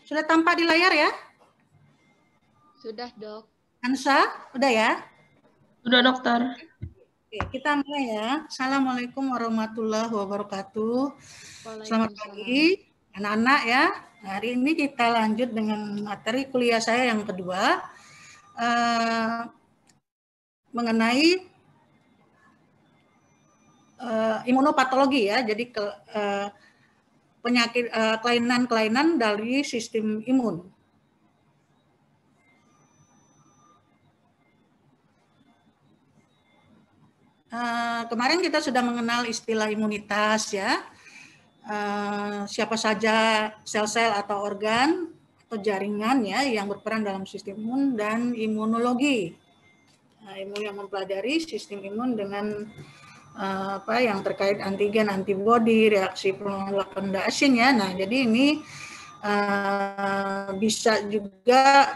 Sudah tampak di layar ya? Sudah, Dok. Ansa, udah ya? Sudah, Dokter. Oke, kita mulai ya. Assalamualaikum warahmatullahi wabarakatuh. Selamat pagi, anak-anak ya. Hari ini kita lanjut dengan materi kuliah saya yang kedua mengenai imunopatologi ya. Jadi penyakit kelainan-kelainan dari sistem imun. Kemarin kita sudah mengenal istilah imunitas ya. Siapa saja sel-sel atau organ atau jaringan ya yang berperan dalam sistem imun dan imunologi. Ilmu yang mempelajari sistem imun dengan yang terkait antigen, antibodi, reaksi penolakan asing ya. Nah, jadi ini bisa juga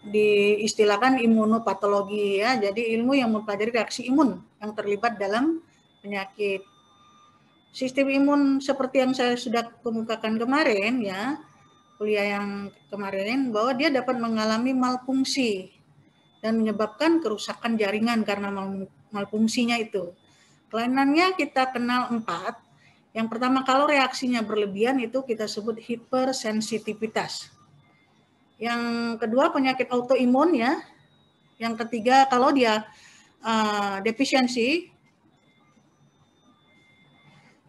diistilahkan imunopatologi ya. Jadi ilmu yang mempelajari reaksi imun yang terlibat dalam penyakit. Sistem imun seperti yang saya sudah kemukakan kemarin ya, kuliah yang kemarin, bahwa dia dapat mengalami malfungsi dan menyebabkan kerusakan jaringan karena malfungsinya itu. Kelainannya kita kenal 4. Yang pertama, kalau reaksinya berlebihan itu kita sebut hipersensitivitas. Yang kedua, penyakit autoimun ya. Yang ketiga, kalau dia defisiensi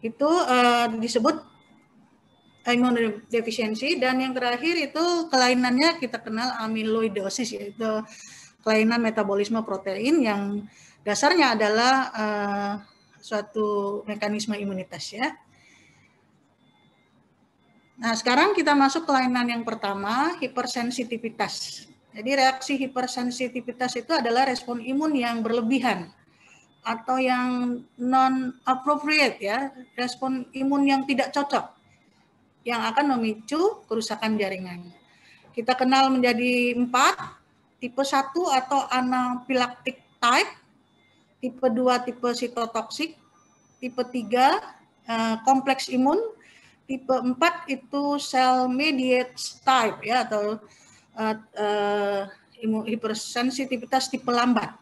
itu disebut imunodefisiensi, dan yang terakhir itu kelainannya kita kenal amyloidosis, yaitu kelainan metabolisme protein yang dasarnya adalah suatu mekanisme imunitas ya. Nah, sekarang kita masuk kelainan yang pertama, hipersensitivitas. Jadi reaksi hipersensitivitas itu adalah respon imun yang berlebihan atau yang non-appropriate ya, respon imun yang tidak cocok yang akan memicu kerusakan jaringan. Kita kenal menjadi 4, tipe 1 atau anaphylactic type, tipe 2 tipe sitotoksik, tipe 3 kompleks imun, tipe 4 itu cell mediated type ya, atau hipersensitivitas tipe lambat.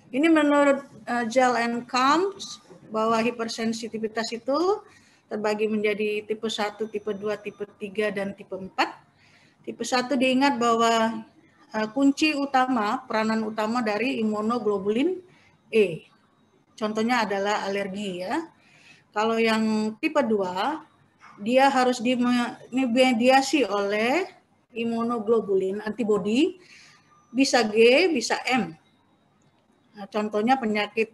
Ini menurut Gell and Combs bahwa hipersensitivitas itu terbagi menjadi tipe 1, tipe 2, tipe 3, dan tipe 4. Tipe 1 diingat bahwa kunci utama, peranan utama dari imunoglobulin E. Contohnya adalah alergi ya. Kalau yang tipe 2, dia harus dimediasi oleh imunoglobulin antibodi, bisa G, bisa M. Nah, contohnya penyakit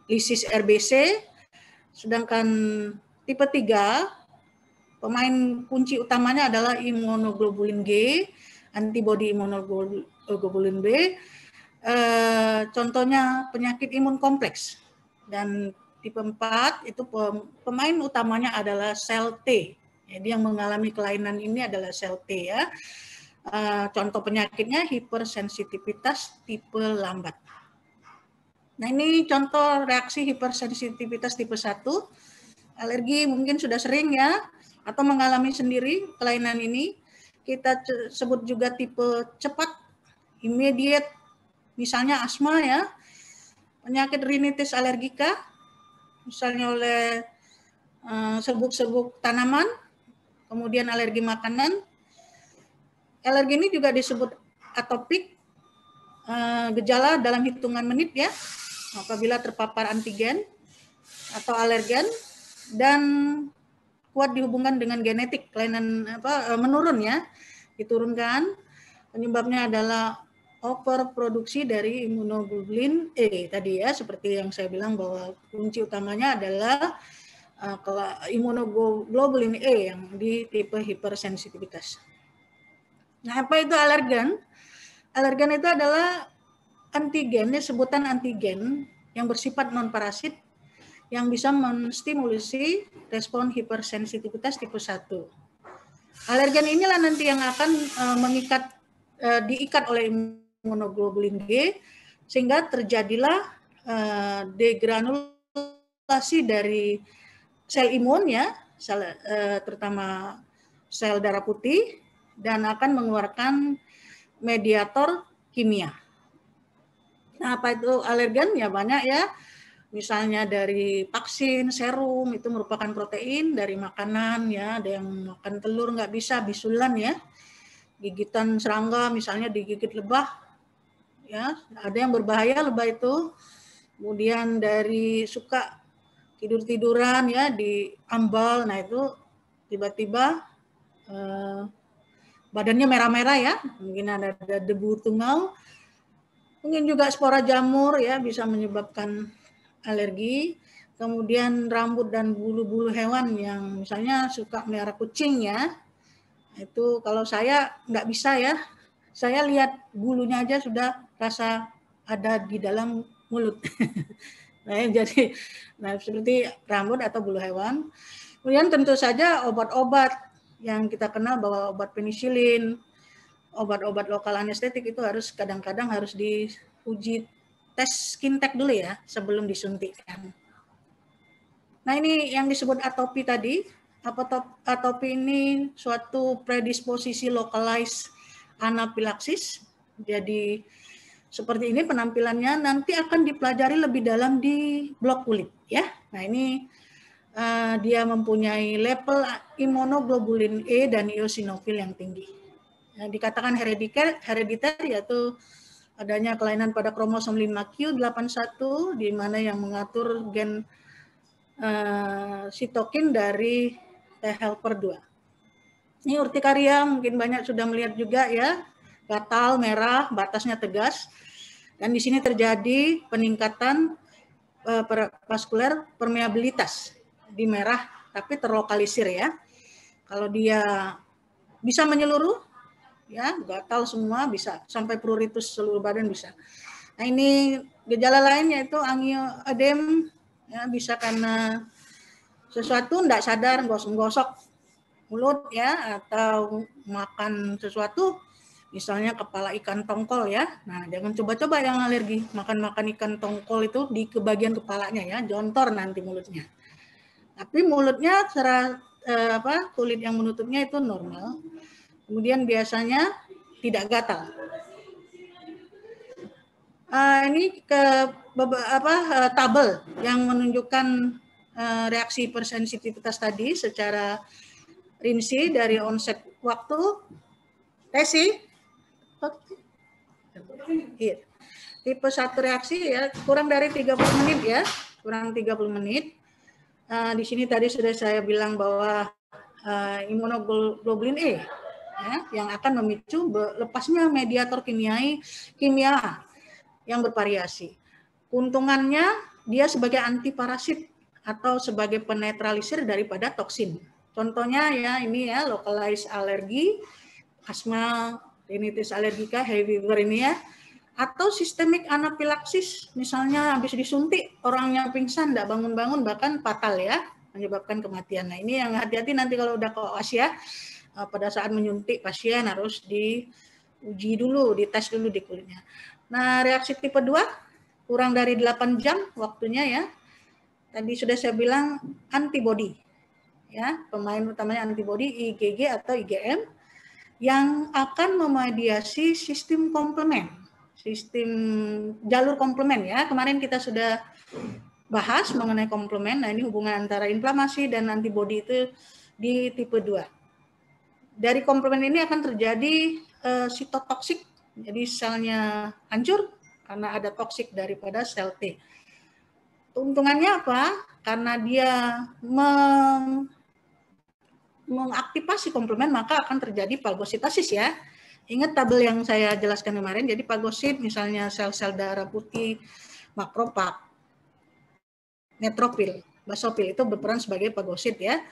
lisis RBC, sedangkan tipe 3, pemain kunci utamanya adalah imunoglobulin G, antibodi imunoglobulin B, contohnya penyakit imun kompleks. Dan tipe 4 itu pemain utamanya adalah sel T. Jadi yang mengalami kelainan ini adalah sel T ya. Contoh penyakitnya hipersensitivitas tipe lambat. Nah, ini contoh reaksi hipersensitivitas tipe 1. Alergi mungkin sudah sering ya, atau mengalami sendiri kelainan ini. Kita sebut juga tipe cepat, immediate, misalnya asma ya. Penyakit rinitis alergika, misalnya oleh serbuk-serbuk tanaman, kemudian alergi makanan. Alergi ini juga disebut atopik, gejala dalam hitungan menit ya, apabila terpapar antigen atau alergen, dan kuat dihubungkan dengan genetik, kelainan menurun ya, diturunkan. Penyebabnya adalah overproduksi dari imunoglobulin E tadi ya, seperti yang saya bilang bahwa kunci utamanya adalah imunoglobulin E yang di tipe hipersensitivitas. Nah, apa itu alergen? Alergen itu adalah antigen, sebutan antigen yang bersifat non-parasit yang bisa menstimulasi respon hipersensitivitas tipe 1. Alergen inilah nanti yang akan diikat oleh imunoglobulin G, sehingga terjadilah degranulasi dari sel imun ya, terutama sel darah putih, dan akan mengeluarkan mediator kimia. Nah, apa itu alergen? Ya banyak ya. Misalnya dari vaksin, serum, itu merupakan protein. Dari makanan ya, ada yang makan telur nggak bisa, bisulan ya. Gigitan serangga, misalnya digigit lebah, ya ada yang berbahaya lebah itu. Kemudian dari suka tidur-tiduran ya di ambal, nah itu tiba-tiba badannya merah-merah ya, mungkin ada debu tungau, mungkin juga spora jamur ya bisa menyebabkan alergi. Kemudian rambut dan bulu-bulu hewan yang misalnya suka melihara kucing ya, itu kalau saya nggak bisa ya, saya lihat bulunya aja sudah rasa ada di dalam mulut. Nah, jadi seperti rambut atau bulu hewan. Kemudian tentu saja obat-obat yang kita kenal bahwa obat penisilin, obat-obat lokal anestetik itu harus kadang-kadang harus diuji tes skin-tech dulu ya sebelum disuntikkan. Nah, ini yang disebut atopi tadi. Atopi ini suatu predisposisi localized anafilaksis. Jadi seperti ini penampilannya, nanti akan dipelajari lebih dalam di blok kulit ya. Nah, ini dia mempunyai level imunoglobulin E dan eosinofil yang tinggi. Nah, dikatakan herediter yaitu adanya kelainan pada kromosom 5q81 di mana yang mengatur gen sitokin dari T helper 2. Ini urtikaria mungkin banyak sudah melihat juga ya, gatal, merah, batasnya tegas. Dan di sini terjadi peningkatan vaskuler permeabilitas di merah, tapi terlokalisir ya. Kalau dia bisa menyeluruh, ya gatal semua bisa, sampai pruritus seluruh badan bisa. Nah, ini gejala lain yaitu angioedem, ya bisa karena sesuatu tidak sadar gosok-gosok mulut ya, atau makan sesuatu misalnya kepala ikan tongkol ya. Nah, jangan coba-coba yang alergi makan ikan tongkol itu di bagian kepalanya ya, jontor nanti mulutnya. Tapi mulutnya secara kulit yang menutupnya itu normal. Kemudian biasanya tidak gatal. Ini tabel yang menunjukkan reaksi hipersensitivitas tadi secara rinci dari onset waktu, Tesi. Tipe 1 reaksi ya kurang dari 30 menit ya, kurang 30 menit. Di sini tadi sudah saya bilang bahwa imunoglobulin E ya, yang akan memicu lepasnya mediator kimia yang bervariasi. Keuntungannya dia sebagai antiparasit atau sebagai penetralisir daripada toksin. Contohnya ya ini ya localized alergi, asma, rinitis alergika, heavy fever ini ya, atau sistemik anafilaksis, misalnya habis disuntik orangnya pingsan, tidak bangun-bangun, bahkan fatal ya, menyebabkan kematian. Nah, ini yang hati-hati nanti kalau udah koas ya, pada saat menyuntik pasien harus diuji dulu, dites dulu di kulitnya. Nah, reaksi tipe 2 kurang dari 8 jam waktunya ya. Tadi sudah saya bilang antibody ya, pemain utamanya antibody IgG atau IgM yang akan memediasi sistem komplement, sistem jalur komplement ya. Kemarin kita sudah bahas mengenai komplement. Nah, ini hubungan antara inflamasi dan antibody itu di tipe 2. Dari komplement ini akan terjadi sitotoksik, jadi selnya hancur karena ada toksik daripada sel T. Keuntungannya apa? Karena dia mengaktifasi komplement, maka akan terjadi fagositosis ya. Ingat tabel yang saya jelaskan kemarin, jadi fagosit misalnya sel-sel darah putih, makrofag, neutrofil, basofil itu berperan sebagai fagosit ya.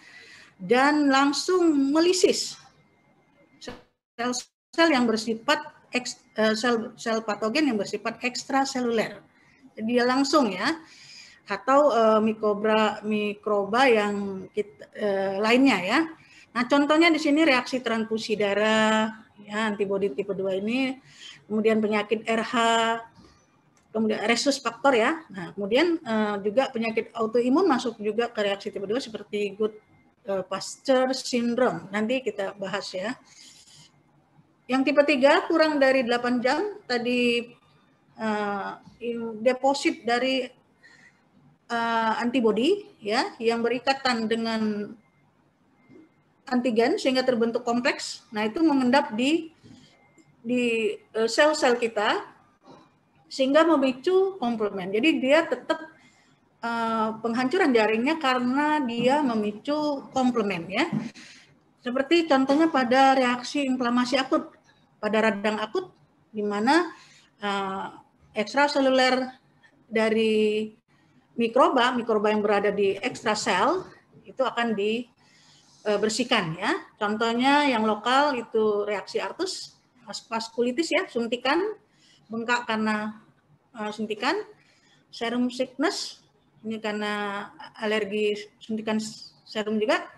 Dan langsung melisis sel-sel yang bersifat sel patogen yang bersifat ekstraseluler. Jadi dia langsung ya, atau mikroba yang lainnya ya. Nah, contohnya di sini reaksi transfusi darah, ya, antibodi tipe 2 ini, kemudian penyakit RH, kemudian resus faktor ya. Nah, kemudian juga penyakit autoimun masuk juga ke reaksi tipe 2 seperti Pasteur syndrome. Nanti kita bahas ya. Yang tipe 3 kurang dari 8 jam tadi deposit dari antibodi ya yang berikatan dengan antigen sehingga terbentuk kompleks. Nah, itu mengendap di sel-sel kita sehingga memicu komplement. Jadi dia tetap penghancuran jaringnya karena dia memicu komplement ya. Seperti contohnya pada reaksi inflamasi akut, pada radang akut, di mana ekstraseluler dari mikroba yang berada di ekstrasel itu akan dibersihkan ya. Contohnya yang lokal itu reaksi artus, vaskulitis ya, suntikan, bengkak karena suntikan, serum sickness, ini karena alergi suntikan serum juga,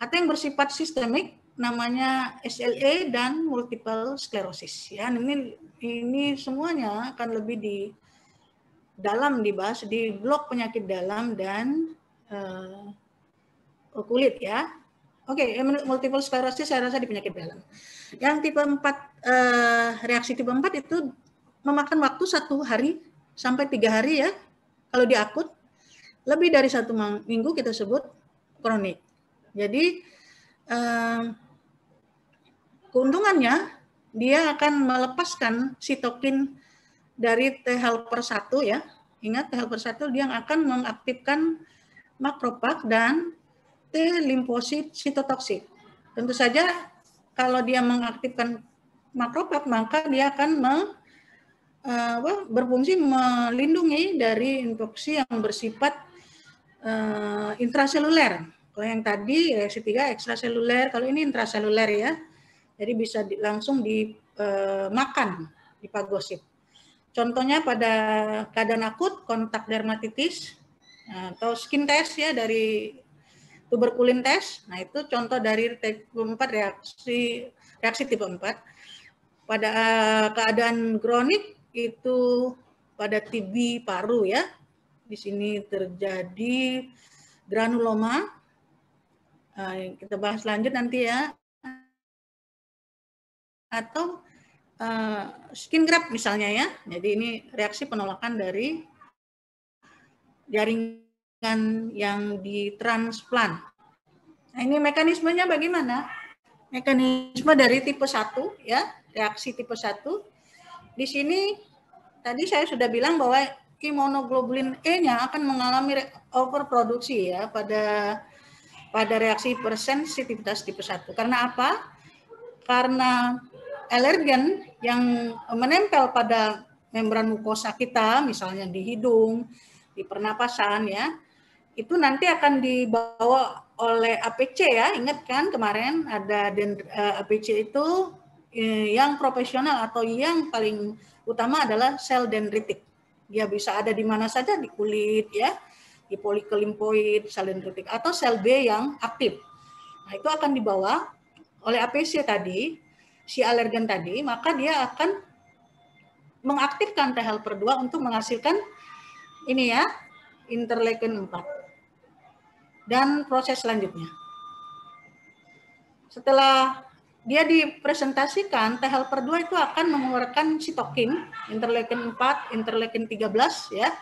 atau yang bersifat sistemik namanya SLE dan multiple sclerosis ya. Ini semuanya akan lebih di dalam dibahas di blok penyakit dalam dan kulit ya. Oke, multiple sclerosis saya rasa di penyakit dalam. Yang tipe 4 reaksi tipe 4 itu memakan waktu 1 hari sampai 3 hari ya. Kalau di akut lebih dari 1 minggu kita sebut kronik. Jadi keuntungannya dia akan melepaskan sitokin dari T helper 1 ya. Ingat T helper 1 dia akan mengaktifkan makrofag dan T limfosit sitotoksik. Tentu saja kalau dia mengaktifkan makrofag maka dia akan berfungsi melindungi dari infeksi yang bersifat intraseluler. Kalau yang tadi reaksi 3 ekstraseluler, kalau ini intraseluler ya. Jadi bisa langsung dimakan, dipagosit. Contohnya pada keadaan akut kontak dermatitis atau skin test ya dari tuberkulin test. Nah, itu contoh dari tipe 4 reaksi tipe 4. Pada keadaan kronik itu pada TB paru ya. Di sini terjadi granuloma. Kita bahas lanjut nanti ya. Atau skin graft misalnya ya. Jadi ini reaksi penolakan dari jaringan yang ditransplant. Nah, ini mekanismenya bagaimana? Mekanisme dari tipe 1 ya, reaksi tipe 1. Di sini tadi saya sudah bilang bahwa imunoglobulin E-nya akan mengalami overproduksi ya pada reaksi hipersensitivitas tipe 1. Karena apa? Karena alergen yang menempel pada membran mukosa kita, misalnya di hidung, di pernapasan ya, itu nanti akan dibawa oleh APC ya. Ingat kan kemarin ada APC itu yang profesional atau yang paling utama adalah sel dendritik. Dia bisa ada di mana saja, di kulit ya, di follikel-limfoid, sel dendritik atau sel B yang aktif. Nah, itu akan dibawa oleh APC tadi, si alergen tadi, maka dia akan mengaktifkan T helper 2 untuk menghasilkan ini ya, interleukin 4. Dan proses selanjutnya. Setelah dia dipresentasikan, T helper 2 itu akan mengeluarkan sitokin, interleukin 4, interleukin 13 ya.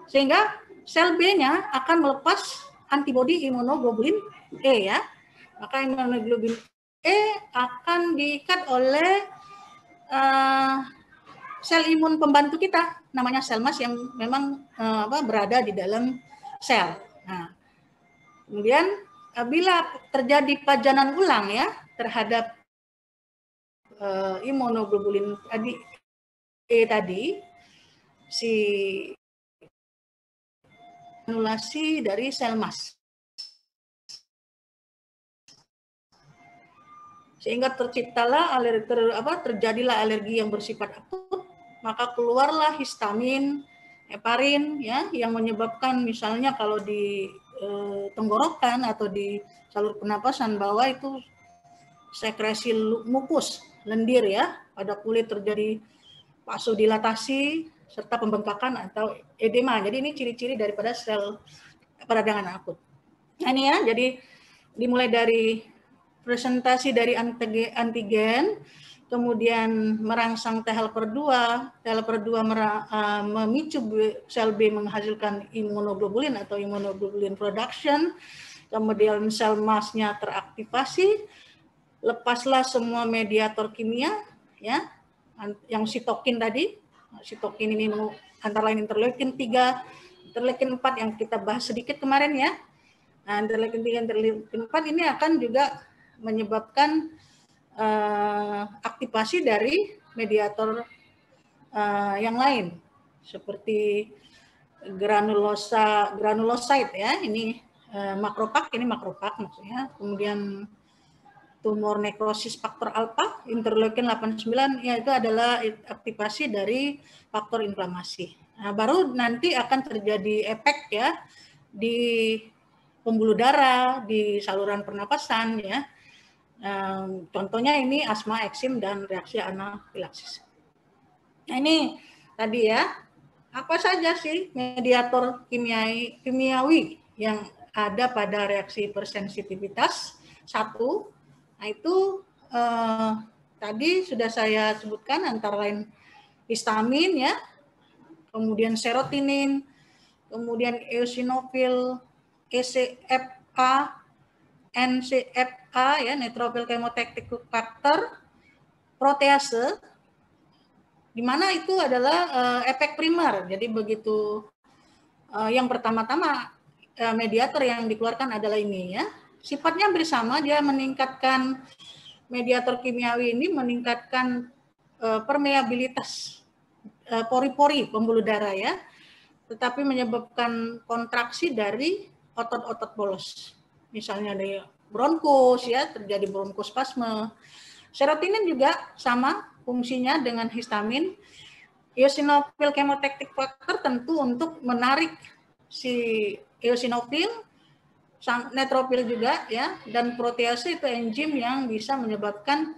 Sehingga sel B-nya akan melepas antibodi imunoglobulin E ya. Maka imunoglobulin E akan diikat oleh sel imun pembantu kita, namanya sel mas yang memang berada di dalam sel. Nah, kemudian bila terjadi pajanan ulang ya terhadap imunoglobulin E tadi, si anulasi dari sel mas. Sehingga terciptalah terjadilah alergi yang bersifat akut, maka keluarlah histamin, heparin ya yang menyebabkan misalnya kalau di tenggorokan atau di salur pernapasan bawah itu sekresi mukus, lendir ya, pada kulit terjadi vasodilatasi serta pembengkakan atau edema. Jadi ini ciri-ciri daripada sel peradangan akut. Nah, ini ya, jadi dimulai dari presentasi dari antigen, kemudian merangsang T helper 2, T helper 2 memicu sel B menghasilkan imunoglobulin atau immunoglobulin production, kemudian sel massnya teraktivasi, lepaslah semua mediator kimia, ya, yang sitokin tadi. Sitokin ini antara lain interleukin 3, interleukin 4 yang kita bahas sedikit kemarin ya. Nah, interleukin 3, interleukin 4 ini akan juga menyebabkan aktivasi dari mediator yang lain seperti granulocyte ya, ini makropak, ini makropak maksudnya. Kemudian tumor nekrosis faktor alfa, interleukin 89, ya itu adalah aktivasi dari faktor inflamasi. Nah, baru nanti akan terjadi efek ya di pembuluh darah, di saluran pernapasan ya. Contohnya ini asma, eksim, dan reaksi anafilaksis. Nah, ini tadi ya, apa saja sih mediator kimiawi yang ada pada reaksi hipersensitivitas? 1, nah itu tadi sudah saya sebutkan antara lain histamin ya, kemudian serotinin, kemudian eosinofil, ECFA, NCFA ya, neutrophil chemotactic factor, protease, di mana itu adalah efek primer. Jadi begitu yang pertama-tama mediator yang dikeluarkan adalah ini ya. Sifatnya hampir sama, dia meningkatkan mediator kimiawi ini meningkatkan permeabilitas pori-pori pembuluh darah ya, tetapi menyebabkan kontraksi dari otot-otot polos. Misalnya dari bronkus ya, terjadi bronkospasme. Serotinin juga sama fungsinya dengan histamin. Eosinofil chemotactic factor tentu untuk menarik si eosinofil, neutrofil juga ya, dan protease itu enzim yang bisa menyebabkan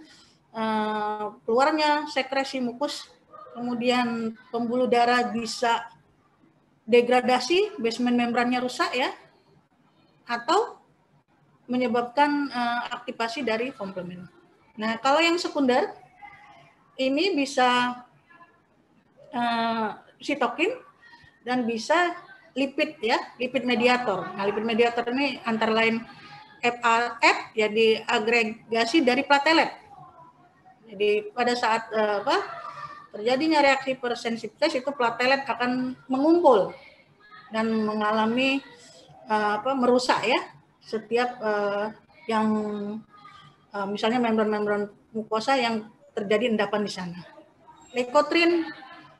keluarnya sekresi mukus, kemudian pembuluh darah bisa degradasi, basement membrannya rusak ya, atau menyebabkan aktivasi dari komplement. Nah, kalau yang sekunder ini bisa sitokin dan bisa lipid ya, lipid mediator. Nah, lipid mediator ini antara lain FAF, jadi agregasi dari platelet. Jadi pada saat terjadinya reaksi hipersensitivitas itu platelet akan mengumpul dan mengalami merusak ya setiap yang misalnya membran-membran mukosa yang terjadi endapan di sana. Leukotrin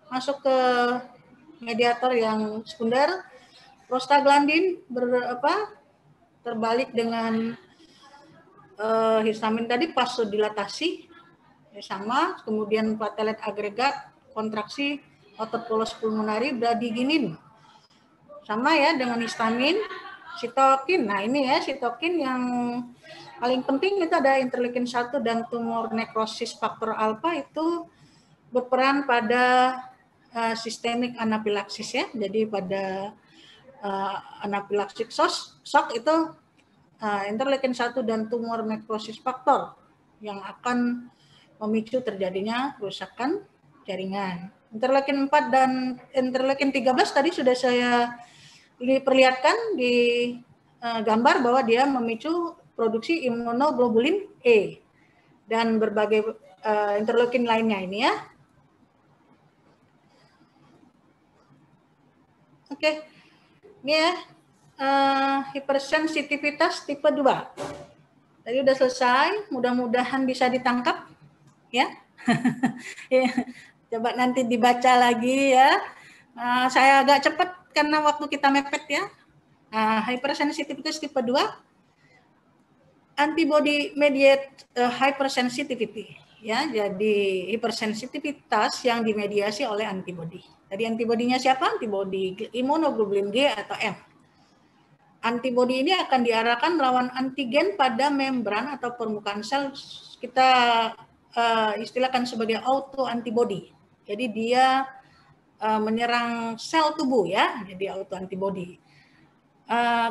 masuk ke mediator yang sekunder. Prostaglandin terbalik dengan histamin tadi, vasodilatasi sama, kemudian platelet agregat, kontraksi otot polos pulmonari, bradykininin sama ya dengan histamin. Sitokin, nah ini ya sitokin yang paling penting itu ada interleukin 1 dan tumor nekrosis faktor alfa itu berperan pada sistemik anafilaksis ya. Jadi pada anafilaksis shock itu interleukin 1 dan tumor nekrosis faktor yang akan memicu terjadinya kerusakan jaringan. Interleukin 4 dan interleukin 13 tadi sudah saya diperlihatkan di gambar bahwa dia memicu produksi imunoglobulin E dan berbagai interleukin lainnya ini ya. Oke, ini ya hipersensitivitas tipe 2. Tadi udah selesai, mudah-mudahan bisa ditangkap ya. Coba nanti dibaca lagi ya. Saya agak cepat karena waktu kita mepet ya. Hypersensitivitas tipe 2, antibody mediated hypersensitivity ya. Jadi hipersensitivitas yang dimediasi oleh antibody. Tadi antibodinya siapa? Antibody imunoglobulin G atau M. Antibody ini akan diarahkan melawan antigen pada membran atau permukaan sel, kita istilahkan sebagai autoantibody. Jadi dia menyerang sel tubuh ya, jadi autoantibody.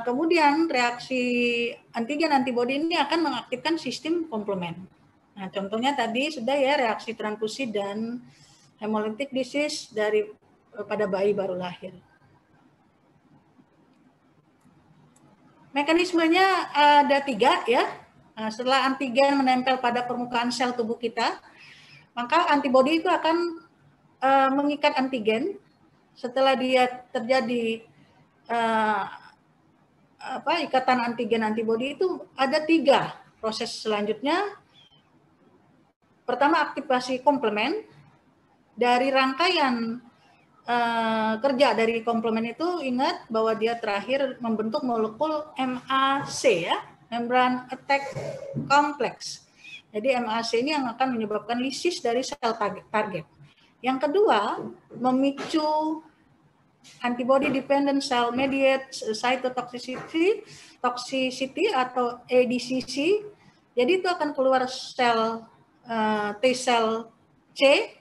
Kemudian reaksi antigen antibodi ini akan mengaktifkan sistem komplement. Nah, contohnya tadi sudah ya reaksi transfusi dan hemolytic disease pada bayi baru lahir. Mekanismenya ada 3 ya. Nah, setelah antigen menempel pada permukaan sel tubuh kita, maka antibodi itu akan mengikat antigen. Setelah dia terjadi ikatan antigen antibodi itu ada 3 proses selanjutnya. Pertama, aktivasi komplement. Dari rangkaian kerja dari komplement itu, ingat bahwa dia terakhir membentuk molekul MAC ya, Membrane Attack Complex. Jadi MAC ini yang akan menyebabkan lisis dari sel target. Yang kedua, memicu antibody dependent cell mediated cytotoxicity atau ADCC. Jadi itu akan keluar sel T sel C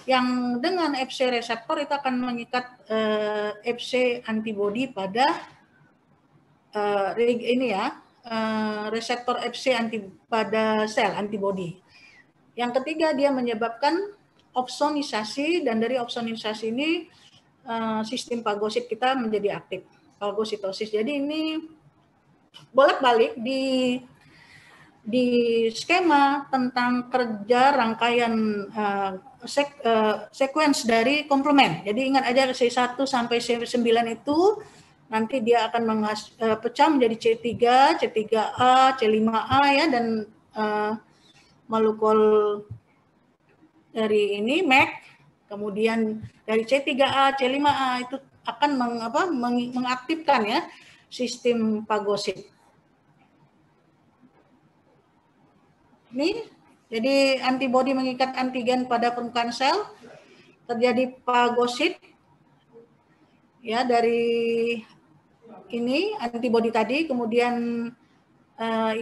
yang dengan Fc reseptor itu akan mengikat Fc antibody pada reseptor Fc pada sel antibody. Yang ketiga, dia menyebabkan opsonisasi, dan dari opsonisasi ini sistem fagosit kita menjadi aktif, fagositosis. Jadi ini bolak-balik di skema tentang kerja rangkaian sequence dari komplement. Jadi ingat aja C1 sampai C9 itu nanti dia akan pecah menjadi C3, C3A, C5A ya, dan molekul dari ini MEC, kemudian dari C3A, C5A itu akan mengaktifkan ya sistem fagosit. Ini jadi antibodi mengikat antigen pada permukaan sel, terjadi fagosit ya dari ini antibodi tadi, kemudian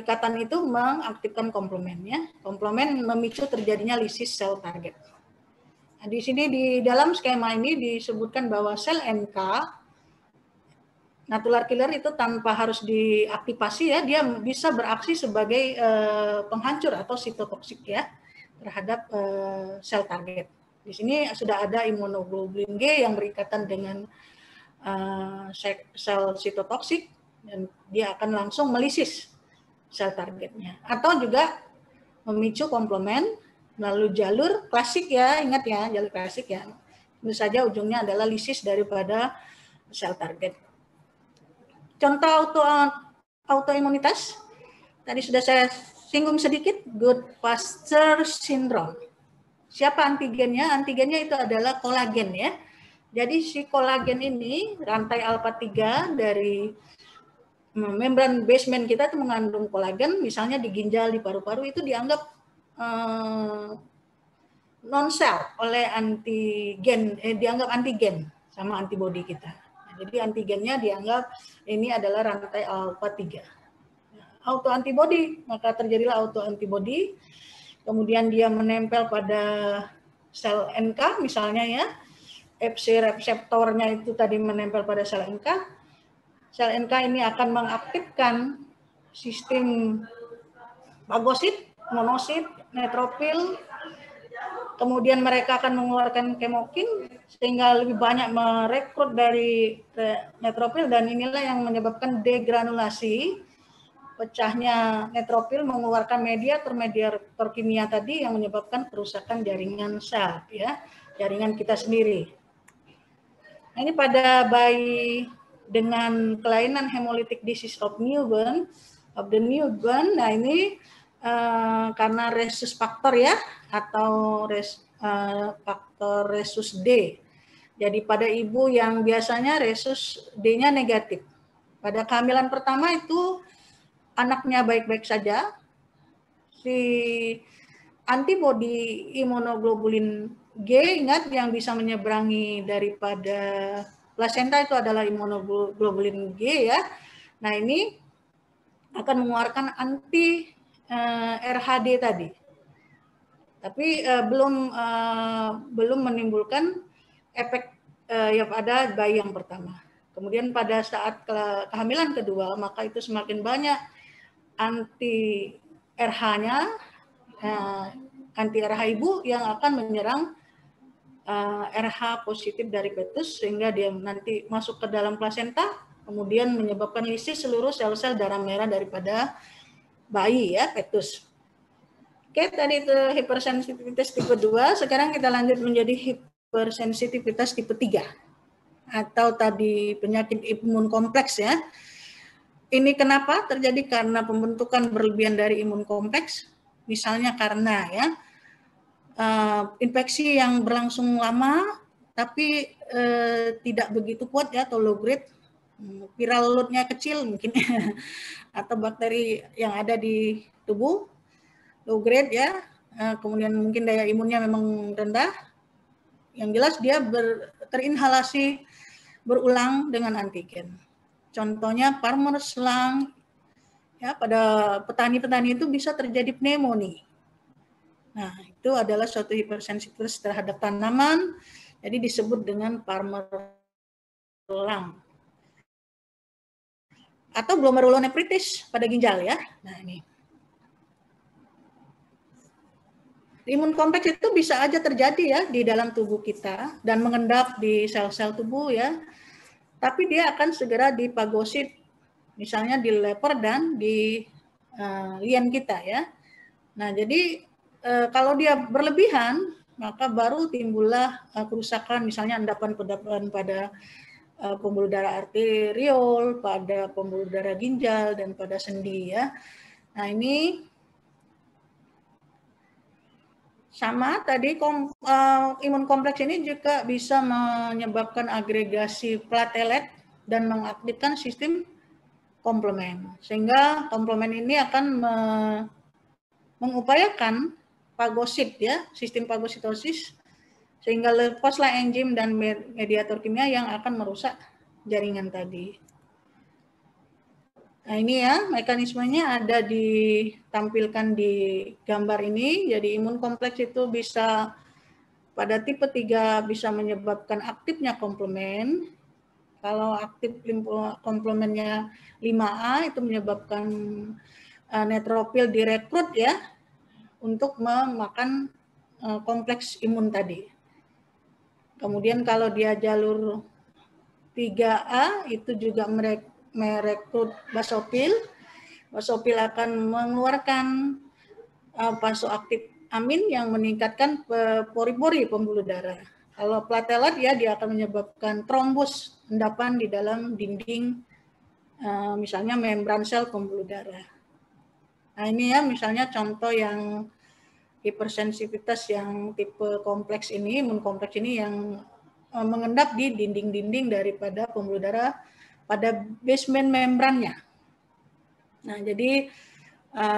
ikatan itu mengaktifkan komplement ya. Komplement memicu terjadinya lisis sel target. Nah, di sini di dalam skema ini disebutkan bahwa sel NK natular killer itu tanpa harus diaktifasi ya, dia bisa beraksi sebagai penghancur atau sitotoksik ya terhadap sel target. Di sini sudah ada imunoglobulin G yang berikatan dengan sel sitotoksik, dan dia akan langsung melisis sel targetnya. Atau juga memicu komplement melalui jalur klasik ya, ingat ya, jalur klasik ya. Tentu saja ujungnya adalah lisis daripada sel target. Contoh autoimunitas, tadi sudah saya singgung sedikit, Goodfather syndrome. Siapa antigennya? Antigennya itu adalah kolagen ya. Jadi si kolagen ini, rantai alfa 3 dari membran basement kita itu mengandung kolagen, misalnya di ginjal, di paru-paru, itu dianggap non-sel oleh antigen, dianggap antigen sama antibodi kita. Jadi antigennya dianggap ini adalah rantai alfa 3. Autoantibodi, maka terjadilah autoantibodi, kemudian dia menempel pada sel NK misalnya ya, Fc reseptornya itu tadi menempel pada sel NK. Sel NK ini akan mengaktifkan sistem fagosit, monosit, neutropil, kemudian mereka akan mengeluarkan kemokin sehingga lebih banyak merekrut dari neutropil, dan inilah yang menyebabkan degranulasi, pecahnya neutropil mengeluarkan mediator kimia tadi yang menyebabkan kerusakan jaringan sel ya, jaringan kita sendiri. Nah, ini pada bayi dengan kelainan hemolytic disease of the newborn. Nah, ini karena rhesus faktor ya, atau faktor rhesus D. Jadi pada ibu yang biasanya rhesus D-nya negatif. Pada kehamilan pertama itu anaknya baik-baik saja. Si antibodi imunoglobulin G, ingat yang bisa menyeberangi daripada plasenta itu adalah imunoglobulin G ya. Nah, ini akan mengeluarkan anti RHD tadi, tapi belum menimbulkan efek yang pada bayi yang pertama. Kemudian pada saat kehamilan kedua, maka itu semakin banyak anti RH-nya, anti RH ibu yang akan menyerang RH positif dari fetus, sehingga dia nanti masuk ke dalam plasenta, kemudian menyebabkan lisis seluruh sel-sel darah merah daripada bayi ya, fetus. Oke, tadi itu hipersensitivitas tipe 2, sekarang kita lanjut menjadi hipersensitivitas tipe 3. Atau tadi penyakit imun kompleks ya. Ini kenapa terjadi? Karena pembentukan berlebihan dari imun kompleks, misalnya karena ya infeksi yang berlangsung lama tapi tidak begitu kuat ya, atau low grade, viral load-nya kecil mungkin atau bakteri yang ada di tubuh low grade ya, kemudian mungkin daya imunnya memang rendah. Yang jelas dia terinhalasi berulang dengan antigen. Contohnya farmer's lung, ya, pada petani-petani itu bisa terjadi pneumonia. Nah, itu adalah suatu hipersensitivitas terhadap tanaman, jadi disebut dengan farmer's lung. Atau glomerulonefritis pada ginjal ya. Nah, ini. Imun kompleks itu bisa aja terjadi ya di dalam tubuh kita dan mengendap di sel-sel tubuh ya. Tapi dia akan segera dipagosit, misalnya di lever dan di lien kita ya. Nah, jadi kalau dia berlebihan, maka baru timbullah kerusakan, misalnya endapan pada pembuluh darah arteriol, pada pembuluh darah ginjal, dan pada sendi ya. Nah, ini sama tadi imun kompleks ini juga bisa menyebabkan agregasi platelet dan mengaktifkan sistem komplement. Sehingga komplement ini akan mengupayakan fagosit ya, sistem fagositosis, sehingga lepaslah enzim dan mediator kimia yang akan merusak jaringan tadi. Nah, ini ya mekanismenya ada ditampilkan di gambar ini. Jadi imun kompleks itu bisa pada tipe 3 bisa menyebabkan aktifnya komplement. Kalau aktif komplemennya 5A itu menyebabkan neutropil direkrut ya untuk memakan kompleks imun tadi. Kemudian kalau dia jalur 3A itu juga merekrut basofil. Basofil akan mengeluarkan vasoaktif amin yang meningkatkan pori-pori pembuluh darah. Kalau platelet ya dia akan menyebabkan trombus, endapan di dalam dinding misalnya membran sel pembuluh darah. Nah, ini ya misalnya contoh yang hipersensitivitas yang tipe kompleks ini, imun kompleks ini yang mengendap di dinding-dinding daripada pembuluh darah pada basement membrannya. Nah, jadi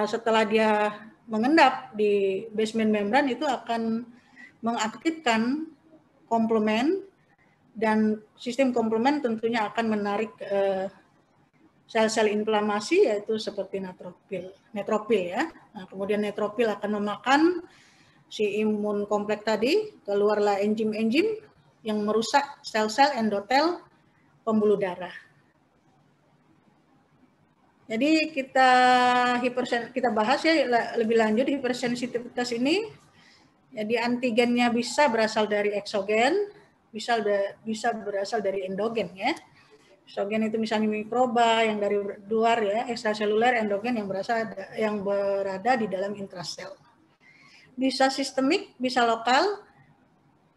setelah dia mengendap di basement membran itu akan mengaktifkan komplement, dan sistem komplement tentunya akan menarik sel-sel inflamasi yaitu seperti neutropil ya. Nah, kemudian neutropil akan memakan si imun kompleks tadi, keluarlah enzim-enzim yang merusak sel-sel endotel pembuluh darah. Jadi kita bahas ya lebih lanjut hipersensitivitas ini. Jadi antigennya bisa berasal dari eksogen, bisa berasal dari endogen ya. Eksogen itu misalnya mikroba yang dari luar ya, ekstraseluler, endogen yang berada di dalam intrasel. Bisa sistemik, bisa lokal.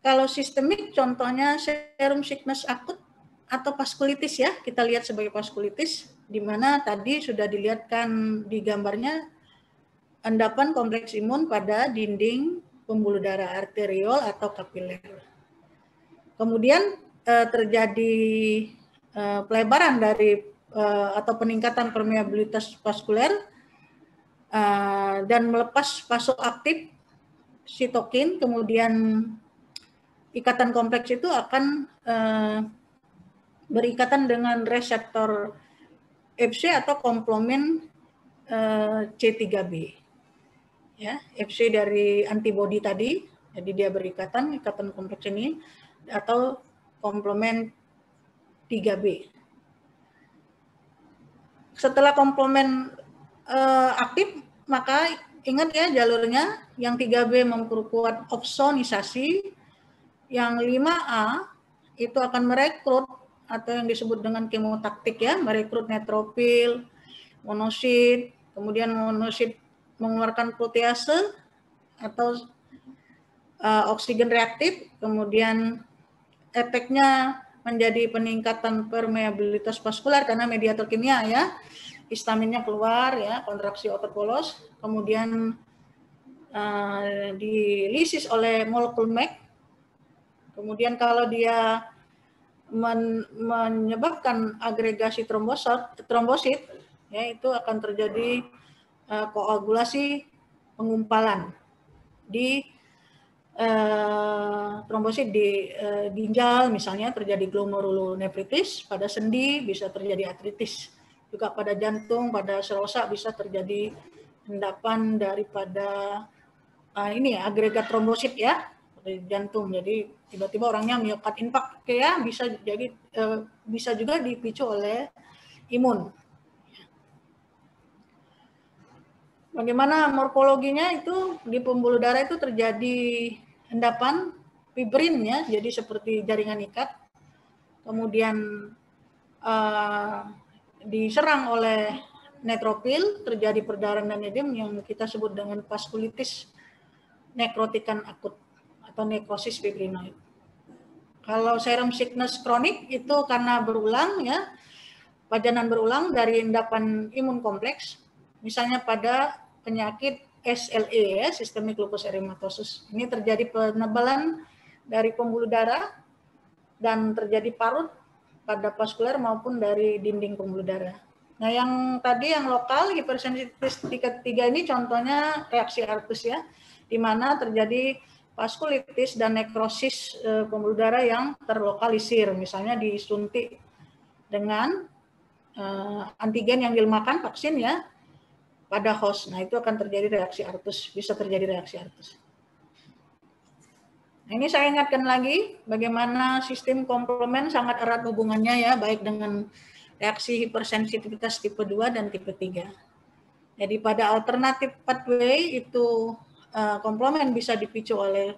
Kalau sistemik contohnya serum sickness akut atau vaskulitis ya, kita lihat sebagai vaskulitis, di mana tadi sudah dilihatkan di gambarnya endapan kompleks imun pada dinding pembuluh darah arteriol atau kapiler. Kemudian terjadi pelebaran dari atau peningkatan permeabilitas vaskuler dan melepas vasoaktif sitokin, kemudian ikatan kompleks itu akan berikatan dengan reseptor Fc atau komplement C3b. Ya, Fc dari antibodi tadi, jadi dia ikatan kompleks ini atau komplement 3b. Setelah komplement aktif, maka ingat ya jalurnya, yang 3B memperkuat opsonisasi, yang 5A itu akan merekrut atau yang disebut dengan kemotaktik ya, merekrut netrofil, monosit, kemudian monosit mengeluarkan protease atau oksigen reaktif, kemudian efeknya menjadi peningkatan permeabilitas vaskular karena mediator kimia ya, histaminnya keluar ya, kontraksi otot polos, kemudian dilisis oleh molekul MEK, kemudian kalau dia menyebabkan agregasi trombosit ya, itu akan terjadi koagulasi pengumpalan di trombosit di ginjal, misalnya terjadi glomerulonefritis, pada sendi bisa terjadi artritis, juga pada jantung, pada serosa bisa terjadi endapan daripada agregat trombosit ya dari jantung. Jadi tiba-tiba orangnya miokard infarct ya, bisa juga dipicu oleh imun. Bagaimana morfologinya itu di pembuluh darah itu terjadi endapan fibrin ya, jadi seperti jaringan ikat. Kemudian diserang oleh netrofil, terjadi perdarahan dan edem yang kita sebut dengan vaskulitis nekrotikan akut atau nekrosis fibrinoid. Kalau serum sickness kronik itu karena berulang ya, pajanan berulang dari endapan imun kompleks, misalnya pada penyakit SLE ya, systemic lupus erythematosus. Ini terjadi penebalan dari pembuluh darah dan terjadi parut pada vaskuler maupun dari dinding pembuluh darah. Nah, yang tadi yang lokal hipersensitivitas ketiga ini contohnya reaksi artus ya, di mana terjadi vaskulitis dan nekrosis pembuluh darah yang terlokalisir, misalnya disuntik dengan antigen yang dilemahkan vaksin ya pada host. Nah, itu akan terjadi reaksi artus, bisa terjadi reaksi artus. Nah, ini saya ingatkan lagi bagaimana sistem komplement sangat erat hubungannya ya, baik dengan reaksi hipersensitivitas tipe 2 dan tipe 3. Jadi pada alternatif pathway itu komplement bisa dipicu oleh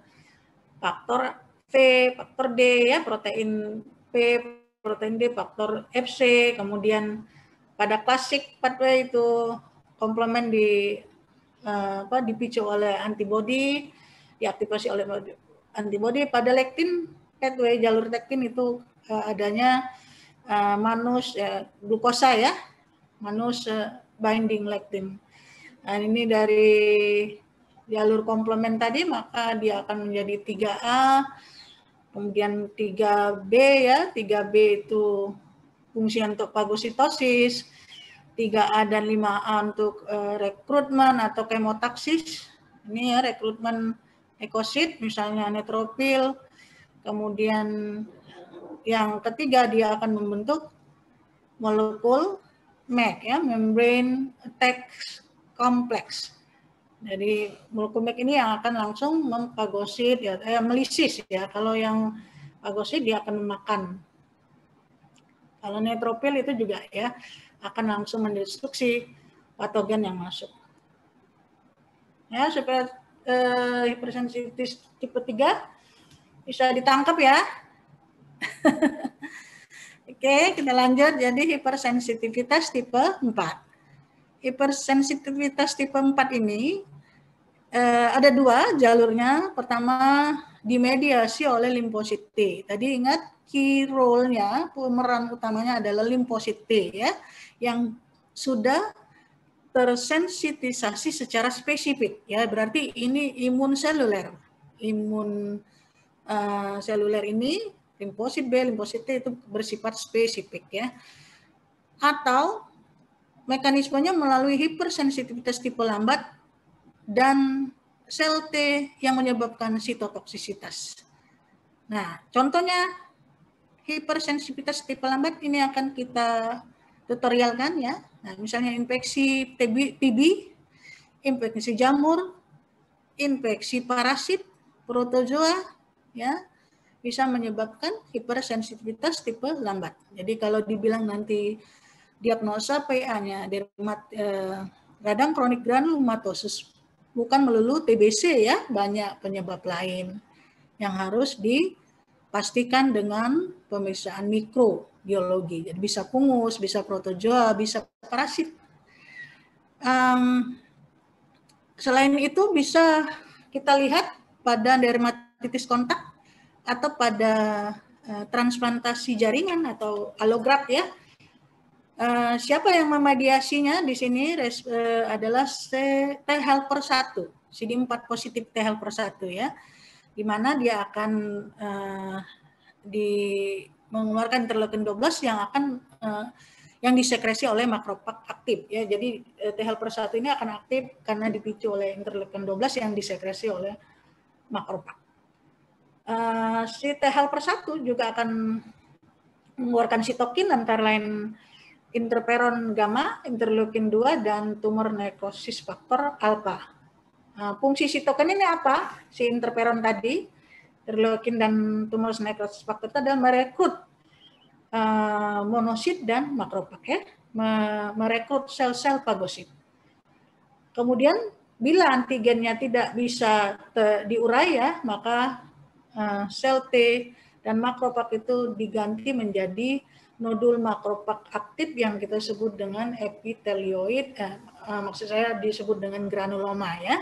faktor V, faktor D ya, protein P, protein D, faktor FC, kemudian pada klasik pathway itu komplement dipicu oleh antibodi, diaktifasi oleh antibodi. Pada lektin pathway, jalur lektin itu adanya manus glukosa ya, manus binding lektin. Nah, ini dari jalur komplement tadi, maka dia akan menjadi 3A, kemudian 3B ya, 3B itu fungsi untuk fagositosis, 3A dan 5A untuk rekrutmen atau kemotaksis. Ini ya, rekrutmen ekosit, misalnya netrofil. Kemudian yang ketiga dia akan membentuk molekul MEC ya, membrane attack complex. Jadi molekul MEC ini yang akan langsung memfagosit ya, melisis ya. Kalau yang fagosit dia akan memakan. Kalau netrofil itu juga ya akan langsung mendestruksi patogen yang masuk. Ya, supaya hipersensitivitas tipe 3 bisa ditangkap ya. Oke, kita lanjut. Jadi hipersensitivitas tipe 4. Hipersensitivitas tipe 4 ini ada dua jalurnya. Pertama, dimediasi oleh limfosit T. Tadi ingat key role-nya, pemeran utamanya adalah limfosit T ya, yang sudah tersensitisasi secara spesifik ya, berarti ini imun seluler. Imun seluler ini limfosit B, limfosit T itu bersifat spesifik ya. Atau mekanismenya melalui hipersensitivitas tipe lambat dan sel T yang menyebabkan sitotoksisitas. Nah, contohnya hipersensitivitas tipe lambat ini akan kita tutorialkan ya. Nah, misalnya infeksi TB, infeksi jamur, infeksi parasit, protozoa ya, bisa menyebabkan hipersensitivitas tipe lambat. Jadi kalau dibilang nanti diagnosa PA-nya radang kronik granulomatosis, bukan melulu TBC ya, banyak penyebab lain yang harus dipastikan dengan pemeriksaan mikrobiologi. Jadi bisa fungus, bisa protozoa, bisa parasit. Selain itu bisa kita lihat pada dermatitis kontak atau pada transplantasi jaringan atau allograft ya. Siapa yang memediasinya di sini adalah T helper 1, CD4 positif T helper 1 ya, di mana dia akan mengeluarkan interleukin 12 yang akan yang disekresi oleh makrofag aktif ya. Jadi T helper 1 ini akan aktif karena dipicu oleh interleukin 12 yang disekresi oleh makrofag. Si T helper 1 juga akan mengeluarkan sitokin antara lain interferon gamma, interleukin 2, dan tumor necrosis faktor alpha. Fungsi sitokin ini apa? Si interferon tadi, interleukin dan tumor necrosis faktor itu adalah merekrut monosit dan makrofag ya, merekrut sel-sel fagosit. Kemudian bila antigennya tidak bisa diurai ya, maka sel T dan makrofag itu diganti menjadi nodul makrofag aktif yang kita sebut dengan epitelioid, maksud saya disebut dengan granuloma ya.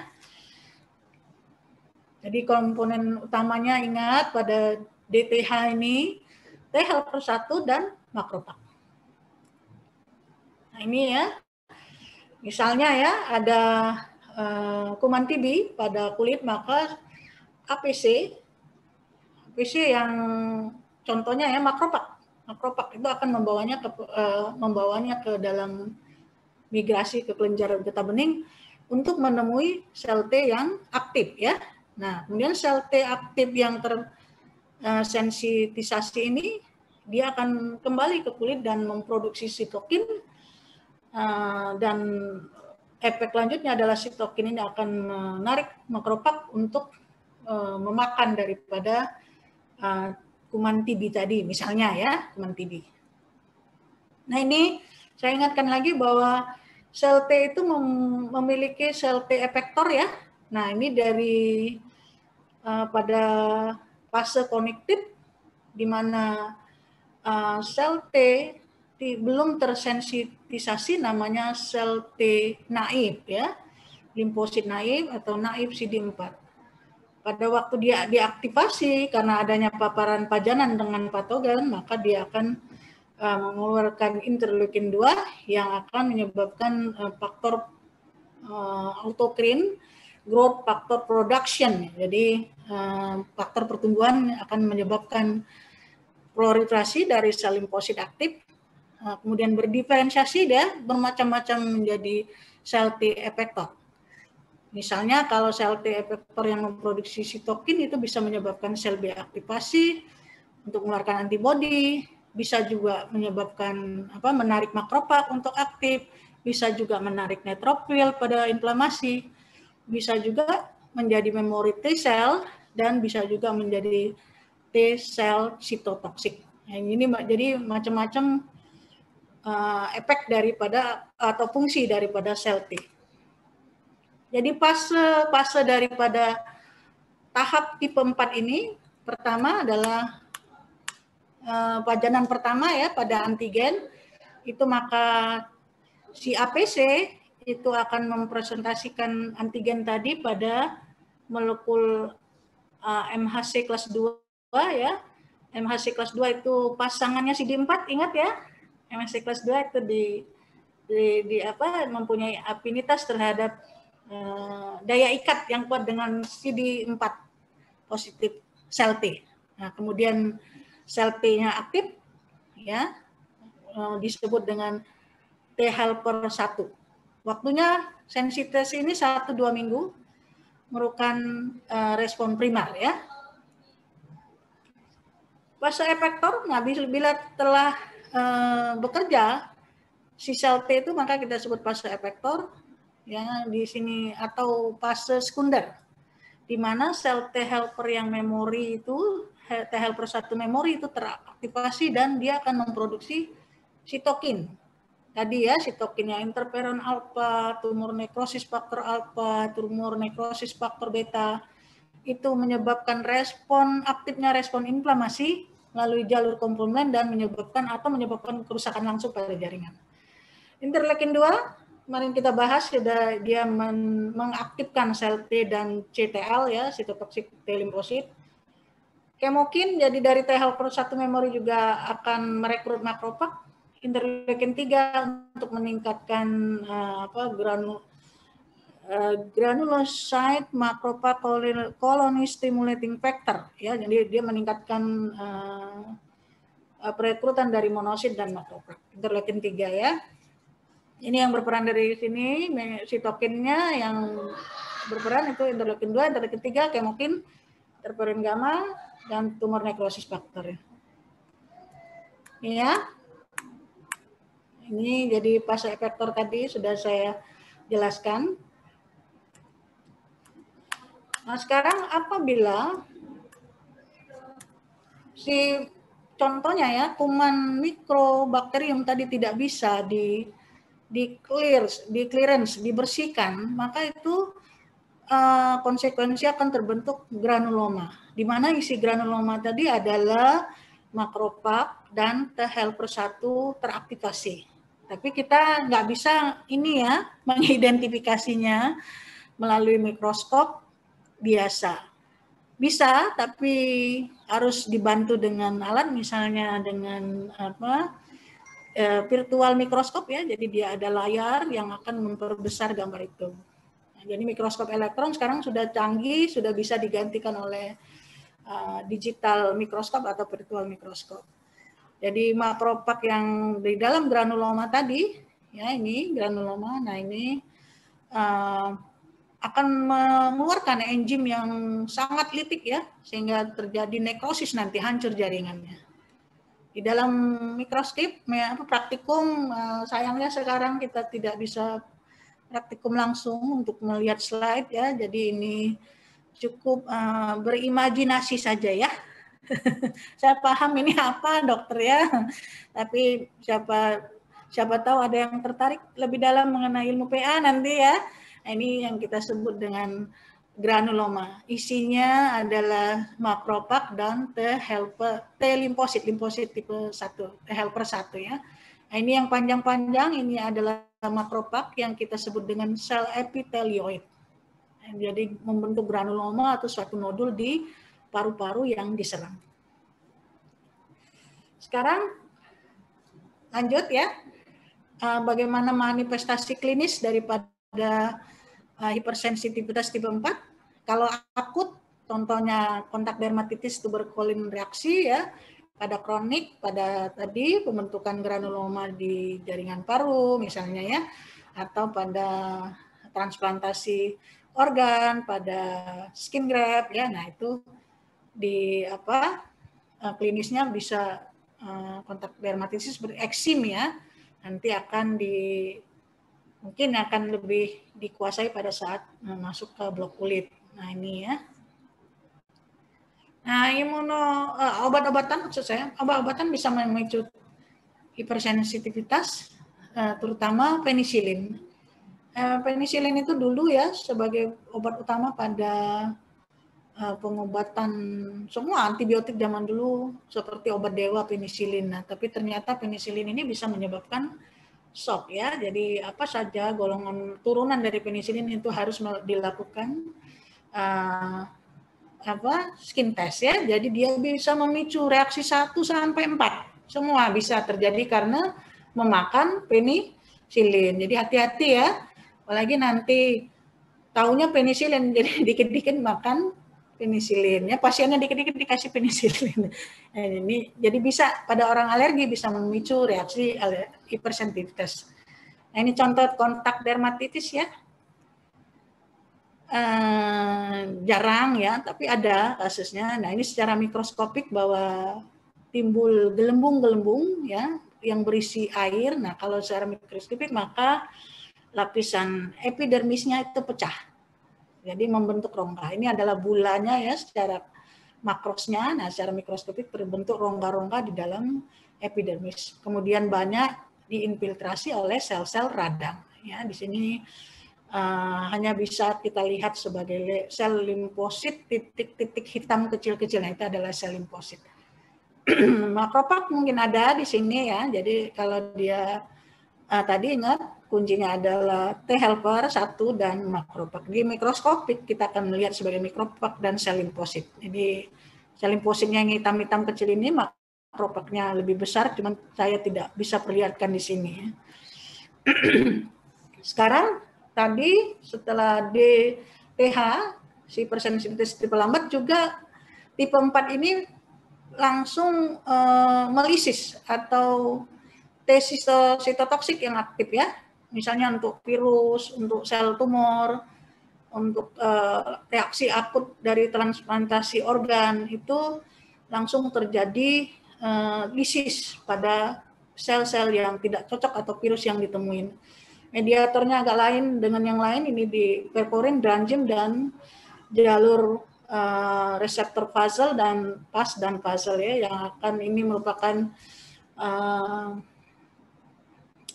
Jadi komponen utamanya ingat pada DTH ini T helper 1 dan makrofag. Nah ini ya, misalnya ya ada kuman TB pada kulit, maka APC yang contohnya ya makrofag itu akan membawanya ke dalam migrasi ke kelenjar getah bening untuk menemui sel T yang aktif ya. Nah, kemudian sel T aktif yang tersensitisasi ini dia akan kembali ke kulit dan memproduksi sitokin, dan efek lanjutnya adalah sitokin ini akan menarik makrofag untuk memakan daripada kuman TB tadi, misalnya ya, kuman TB. Nah ini saya ingatkan lagi bahwa sel T itu memiliki sel T efektor ya. Nah ini dari pada fase konektif di mana sel T belum tersensitisasi, namanya sel T naif ya, limfosit naif atau naif CD4. Pada waktu dia diaktifasi karena adanya paparan pajanan dengan patogen, maka dia akan mengeluarkan interleukin 2 yang akan menyebabkan faktor autocrine growth factor production. Jadi faktor pertumbuhan akan menyebabkan proliferasi dari sel limfosit aktif, kemudian berdiferensiasi dia bermacam-macam menjadi sel T effector. Misalnya kalau sel T effector yang memproduksi sitokin itu bisa menyebabkan sel B aktivasi untuk mengeluarkan antibodi, bisa juga menyebabkan menarik makrofag untuk aktif, bisa juga menarik neutrofil pada inflamasi, bisa juga menjadi memori T sel, dan bisa juga menjadi T sel sitotoksik. Nah, ini jadi macam-macam efek daripada atau fungsi daripada sel T. Jadi fase daripada tahap tipe 4 ini, pertama adalah pajanan pertama ya pada antigen, itu maka si APC itu akan mempresentasikan antigen tadi pada molekul MHC kelas 2 ya. MHC kelas 2 itu pasangannya CD4, ingat ya. MHC kelas 2 itu mempunyai afinitas terhadap daya ikat yang kuat dengan CD4 positif sel T. Nah, kemudian sel T-nya aktif ya, disebut dengan T helper 1. Waktunya sensitisasi ini 1-2 minggu, merupakan respon primar ya. Fase efektor, nah bila telah bekerja si sel T itu, maka kita sebut fase efektor ya di sini, atau fase sekunder, di mana sel T helper yang memori itu, T helper 1 memori itu teraktivasi dan dia akan memproduksi sitokin. tadi ya, sitokinnya interferon alfa, tumor nekrosis faktor alfa, tumor nekrosis faktor beta, itu menyebabkan aktifnya respon inflamasi melalui jalur komplement dan menyebabkan kerusakan langsung pada jaringan. Interleukin 2, kemarin kita bahas, dia mengaktifkan sel T dan CTL ya, sitotoksik T limfosit. Kemokin, jadi dari T helper 1 memori juga akan merekrut makrofag. Interleukin 3 untuk meningkatkan granulocyte macrophage colony stimulating factor ya, jadi dia meningkatkan perekrutan dari monosit dan makrofag. Interleukin 3 ya. Ini yang berperan dari sini, sitokinnya yang berperan itu interleukin 2, interleukin 3, kemokin, interferon gamma, dan tumor nekrosis faktor. Ya. Ini jadi fase efektor tadi sudah saya jelaskan. Nah, sekarang apabila contohnya ya, kuman mikrobakterium tadi tidak bisa di-clearance, dibersihkan, maka itu konsekuensi akan terbentuk granuloma. Di mana isi granuloma tadi adalah makrofag dan T helper 1 teraktivasi. Tapi kita nggak bisa ini ya, mengidentifikasinya melalui mikroskop biasa. Bisa, tapi harus dibantu dengan alat, misalnya dengan virtual mikroskop ya. Jadi dia ada layar yang akan memperbesar gambar itu. Nah, jadi mikroskop elektron sekarang sudah canggih, sudah bisa digantikan oleh digital mikroskop atau virtual mikroskop. Jadi makrofag yang di dalam granuloma tadi, ya ini granuloma, nah ini akan mengeluarkan enzim yang sangat litik ya, sehingga terjadi nekrosis nanti, hancur jaringannya. Di dalam mikroskop, praktikum, sayangnya sekarang kita tidak bisa praktikum langsung untuk melihat slide ya, jadi ini cukup berimajinasi saja ya. Saya paham ini apa dokter ya, tapi siapa tahu ada yang tertarik lebih dalam mengenai ilmu PA nanti ya. Nah, ini yang kita sebut dengan granuloma. Isinya adalah makrofag dan T limfosit tipe 1, T helper 1 ya. Nah, ini yang panjang-panjang, ini adalah makrofag yang kita sebut dengan sel epitelioid. Jadi membentuk granuloma atau suatu nodul di paru-paru yang diserang. Sekarang lanjut ya, bagaimana manifestasi klinis daripada hipersensitivitas tipe 4. Kalau akut, contohnya kontak dermatitis tuberkulin reaksi ya, pada kronik, pada tadi pembentukan granuloma di jaringan paru misalnya ya, atau pada transplantasi organ, pada skin graft ya. Nah, itu di klinisnya bisa kontak dermatitis seperti eksim ya. Nanti mungkin akan lebih dikuasai pada saat masuk ke blok kulit. Nah, ini ya. Nah, obat-obatan maksud saya, obat-obatan bisa memicu hipersensitivitas, terutama penisilin. Penisilin itu dulu ya sebagai obat utama pada pengobatan semua antibiotik zaman dulu seperti obat dewa penisilin. Nah, tapi ternyata penisilin ini bisa menyebabkan shock ya. Jadi apa saja golongan turunan dari penisilin itu harus dilakukan skin test ya. Jadi dia bisa memicu reaksi 1 sampai 4. Semua bisa terjadi karena memakan penisilin. Jadi hati-hati ya. Apalagi nanti taunya penisilin, jadi dikit-dikit makan penisilin. Ya, pasiennya dikit-dikit dikasih penisilin. Nah, ini jadi bisa pada orang alergi bisa memicu reaksi hipersensitivitas. Nah, ini contoh kontak dermatitis ya. Jarang ya, tapi ada kasusnya. Nah, ini secara mikroskopik bahwa timbul gelembung-gelembung ya yang berisi air. Nah, kalau secara mikroskopik maka lapisan epidermisnya itu pecah. Jadi membentuk rongga. Ini adalah bulanya ya secara makrosnya. Nah, secara mikroskopik terbentuk rongga-rongga di dalam epidermis. Kemudian banyak diinfiltrasi oleh sel-sel radang. Ya, di sini hanya bisa kita lihat sebagai sel limfosit titik-titik hitam kecil-kecil. Nah, itu adalah sel limfosit. Makropak mungkin ada di sini ya. Jadi kalau dia tadi ingat kuncinya adalah T helper 1 dan makropak. Di mikroskopik kita akan melihat sebagai mikropak dan sel limfosit. Jadi sel limfositnya yang hitam-hitam kecil ini, makropaknya lebih besar, cuman saya tidak bisa perlihatkan di sini. Sekarang tadi setelah DPH, si persensivitas tipe lambat, juga tipe 4 ini langsung melisis atau T-sitotoksik yang aktif ya. Misalnya untuk virus, untuk sel tumor, untuk reaksi akut dari transplantasi organ, itu langsung terjadi lisis pada sel-sel yang tidak cocok atau virus yang ditemuin. Mediatornya agak lain dengan yang lain, ini di perforin, granzyme, dan jalur reseptor puzzle dan PAS dan puzzle ya, yang akan ini merupakan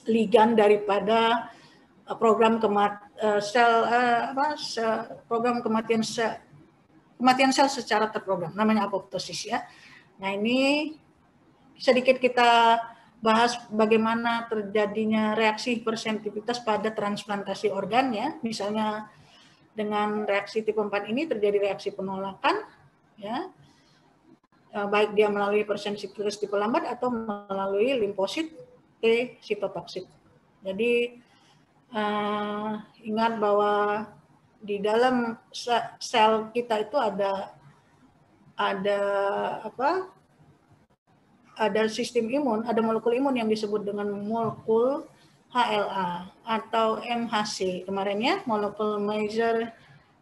ligan daripada program kematian sel secara terprogram, namanya apoptosis ya. Nah, ini sedikit kita bahas bagaimana terjadinya reaksi hipersensitivitas pada transplantasi organ ya. Misalnya dengan reaksi tipe 4 ini terjadi reaksi penolakan ya. Baik dia melalui hipersensitivitas tipe lambat atau melalui limfosit T sitotoksik. Jadi ingat bahwa di dalam sel kita itu ada sistem imun, ada molekul imun yang disebut dengan molekul HLA atau MHC. Kemarin ya, molekul major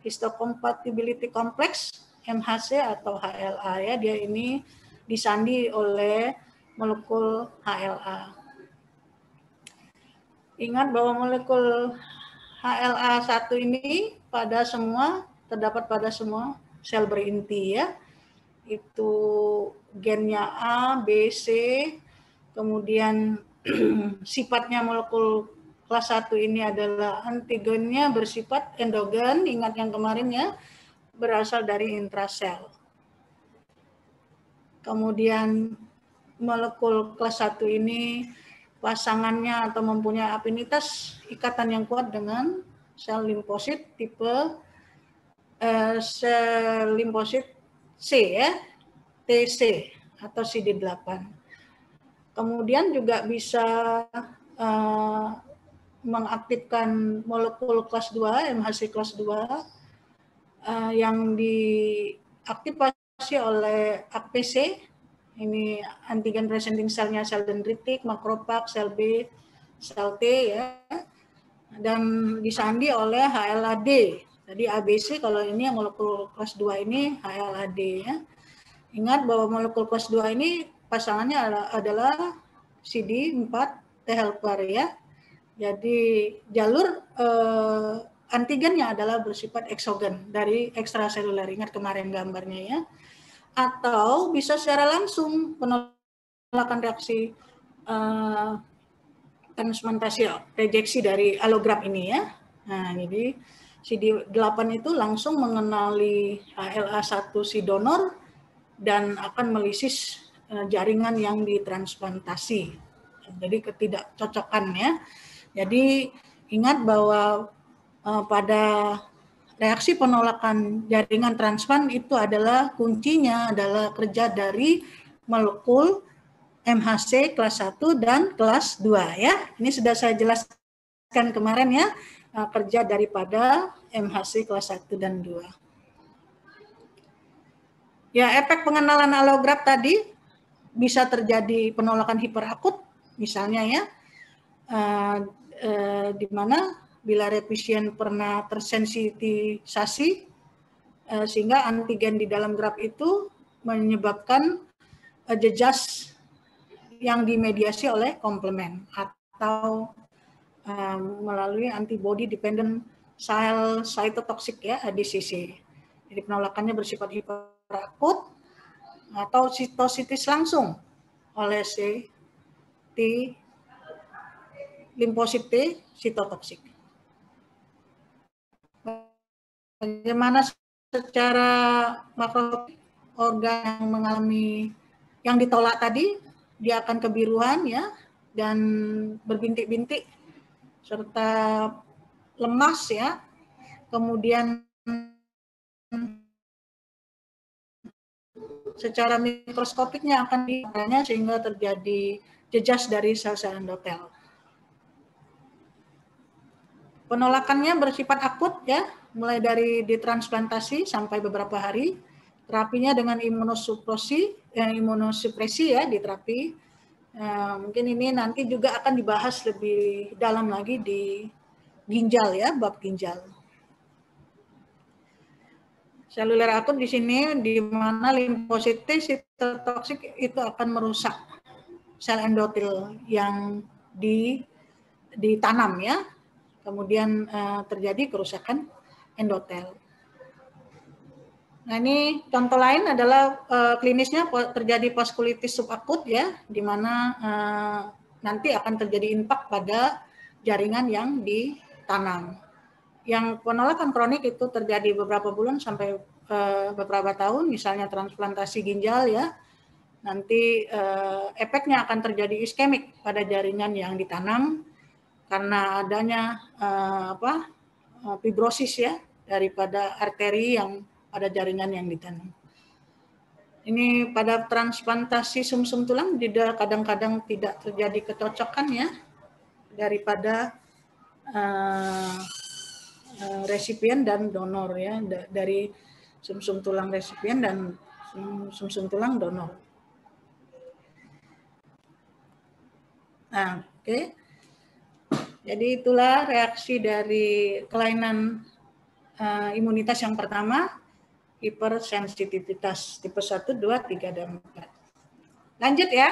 histocompatibility complex, MHC atau HLA ya, dia ini disandi oleh molekul HLA. Ingat bahwa molekul HLA1 ini terdapat pada semua sel berinti ya. Itu gennya A, B, C, kemudian sifatnya molekul kelas 1 ini adalah antigennya bersifat endogen, ingat yang kemarin ya, berasal dari intrasel. Kemudian molekul kelas 1 ini pasangannya atau mempunyai afinitas ikatan yang kuat dengan sel limfosit tipe sel limfosit C ya, TC atau CD8. Kemudian juga bisa mengaktifkan molekul kelas 2, MHC kelas 2 yang diaktifasi oleh APC. Ini antigen presenting selnya sel dendritik, makropak, sel B, sel T ya, dan disandi oleh HLA-D. Jadi ABC kalau ini yang molekul kelas 2 ini HLA-D ya. Ingat bahwa molekul kelas 2 ini pasangannya adalah CD4 T helper ya. Jadi jalur antigennya adalah bersifat eksogen dari ekstraseluler. Ingat kemarin gambarnya ya. Atau bisa secara langsung penolakan reaksi transplantasi rejeksi dari allograft ini ya. Nah, jadi CD8 itu langsung mengenali HLA1 si donor dan akan melisis jaringan yang ditransplantasi. Jadi ketidakcocokan ya. Jadi ingat bahwa pada reaksi penolakan jaringan transplant itu adalah kuncinya adalah kerja dari molekul MHC kelas 1 dan kelas 2 ya. Ini sudah saya jelaskan kemarin ya, kerja daripada MHC kelas 1 dan 2. Ya, efek pengenalan allograft tadi bisa terjadi penolakan hiperakut misalnya ya, di mana bila resipien pernah tersensitisasi sehingga antigen di dalam graft itu menyebabkan jejas yang dimediasi oleh komplement atau melalui antibody dependent cell cytotoxic ya, ADCC. Jadi penolakannya bersifat hiperakut atau sitositis langsung oleh si T limfosit T sitotoksik. Bagaimana secara makroskopik organ yang mengalami yang ditolak tadi, dia akan kebiruan ya dan berbintik-bintik serta lemas ya. Kemudian secara mikroskopiknya akan diarahnya sehingga terjadi jejas dari sel-sel endotel. Penolakannya bersifat akut ya, mulai dari ditransplantasi sampai beberapa hari. Terapinya dengan imunosupresi ya, diterapi. Mungkin ini nanti juga akan dibahas lebih dalam lagi di ginjal ya, bab ginjal. Seluler akut di sini di mana limfosit T sitotoksik itu akan merusak sel endotel yang ditanam ya. Kemudian terjadi kerusakan endotel. Nah ini contoh lain adalah klinisnya terjadi vaskulitis subakut ya, di mana nanti akan terjadi impak pada jaringan yang ditanam. Yang penolakan kronik itu terjadi beberapa bulan sampai beberapa tahun, misalnya transplantasi ginjal ya, nanti efeknya akan terjadi iskemik pada jaringan yang ditanam karena adanya fibrosis ya daripada arteri yang pada jaringan yang ditanam. Ini pada transplantasi sumsum tulang juga kadang-kadang tidak terjadi kecocokan ya daripada resipien dan donor ya, dari sumsum tulang resipien dan sumsum tulang donor. Nah, oke. Jadi itulah reaksi dari kelainan imunitas yang pertama, hipersensitivitas tipe 1, 2, 3, dan 4. Lanjut ya.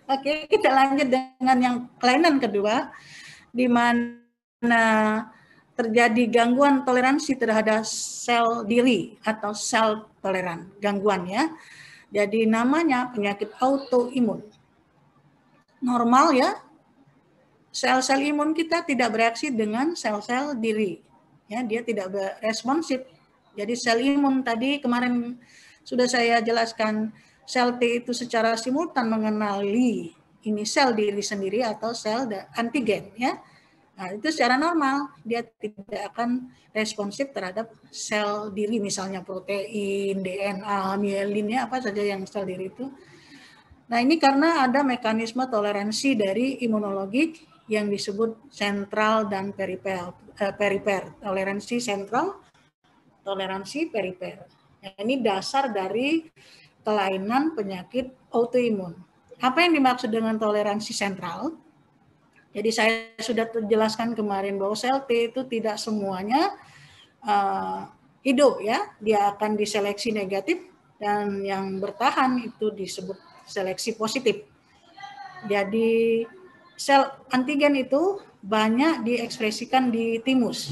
Oke, kita lanjut dengan yang kelainan kedua, di mana terjadi gangguan toleransi terhadap sel diri atau sel toleran, gangguan ya. Jadi namanya penyakit autoimun. Normal ya, sel-sel imun kita tidak bereaksi dengan sel-sel diri. Ya, dia tidak responsif. Jadi sel imun tadi kemarin sudah saya jelaskan, sel T itu secara simultan mengenali ini sel diri sendiri atau sel antigen ya. Nah, itu secara normal dia tidak akan responsif terhadap sel diri, misalnya protein, DNA, mielin ya, apa saja yang sel diri itu. Nah, ini karena ada mekanisme toleransi dari imunologi yang disebut sentral dan perifer, toleransi sentral, toleransi perifer. Nah, ini dasar dari kelainan penyakit autoimun. Apa yang dimaksud dengan toleransi sentral? Jadi saya sudah jelaskan kemarin bahwa sel T itu tidak semuanya hidup ya, dia akan diseleksi negatif dan yang bertahan itu disebut seleksi positif. Jadi sel antigen itu banyak diekspresikan di timus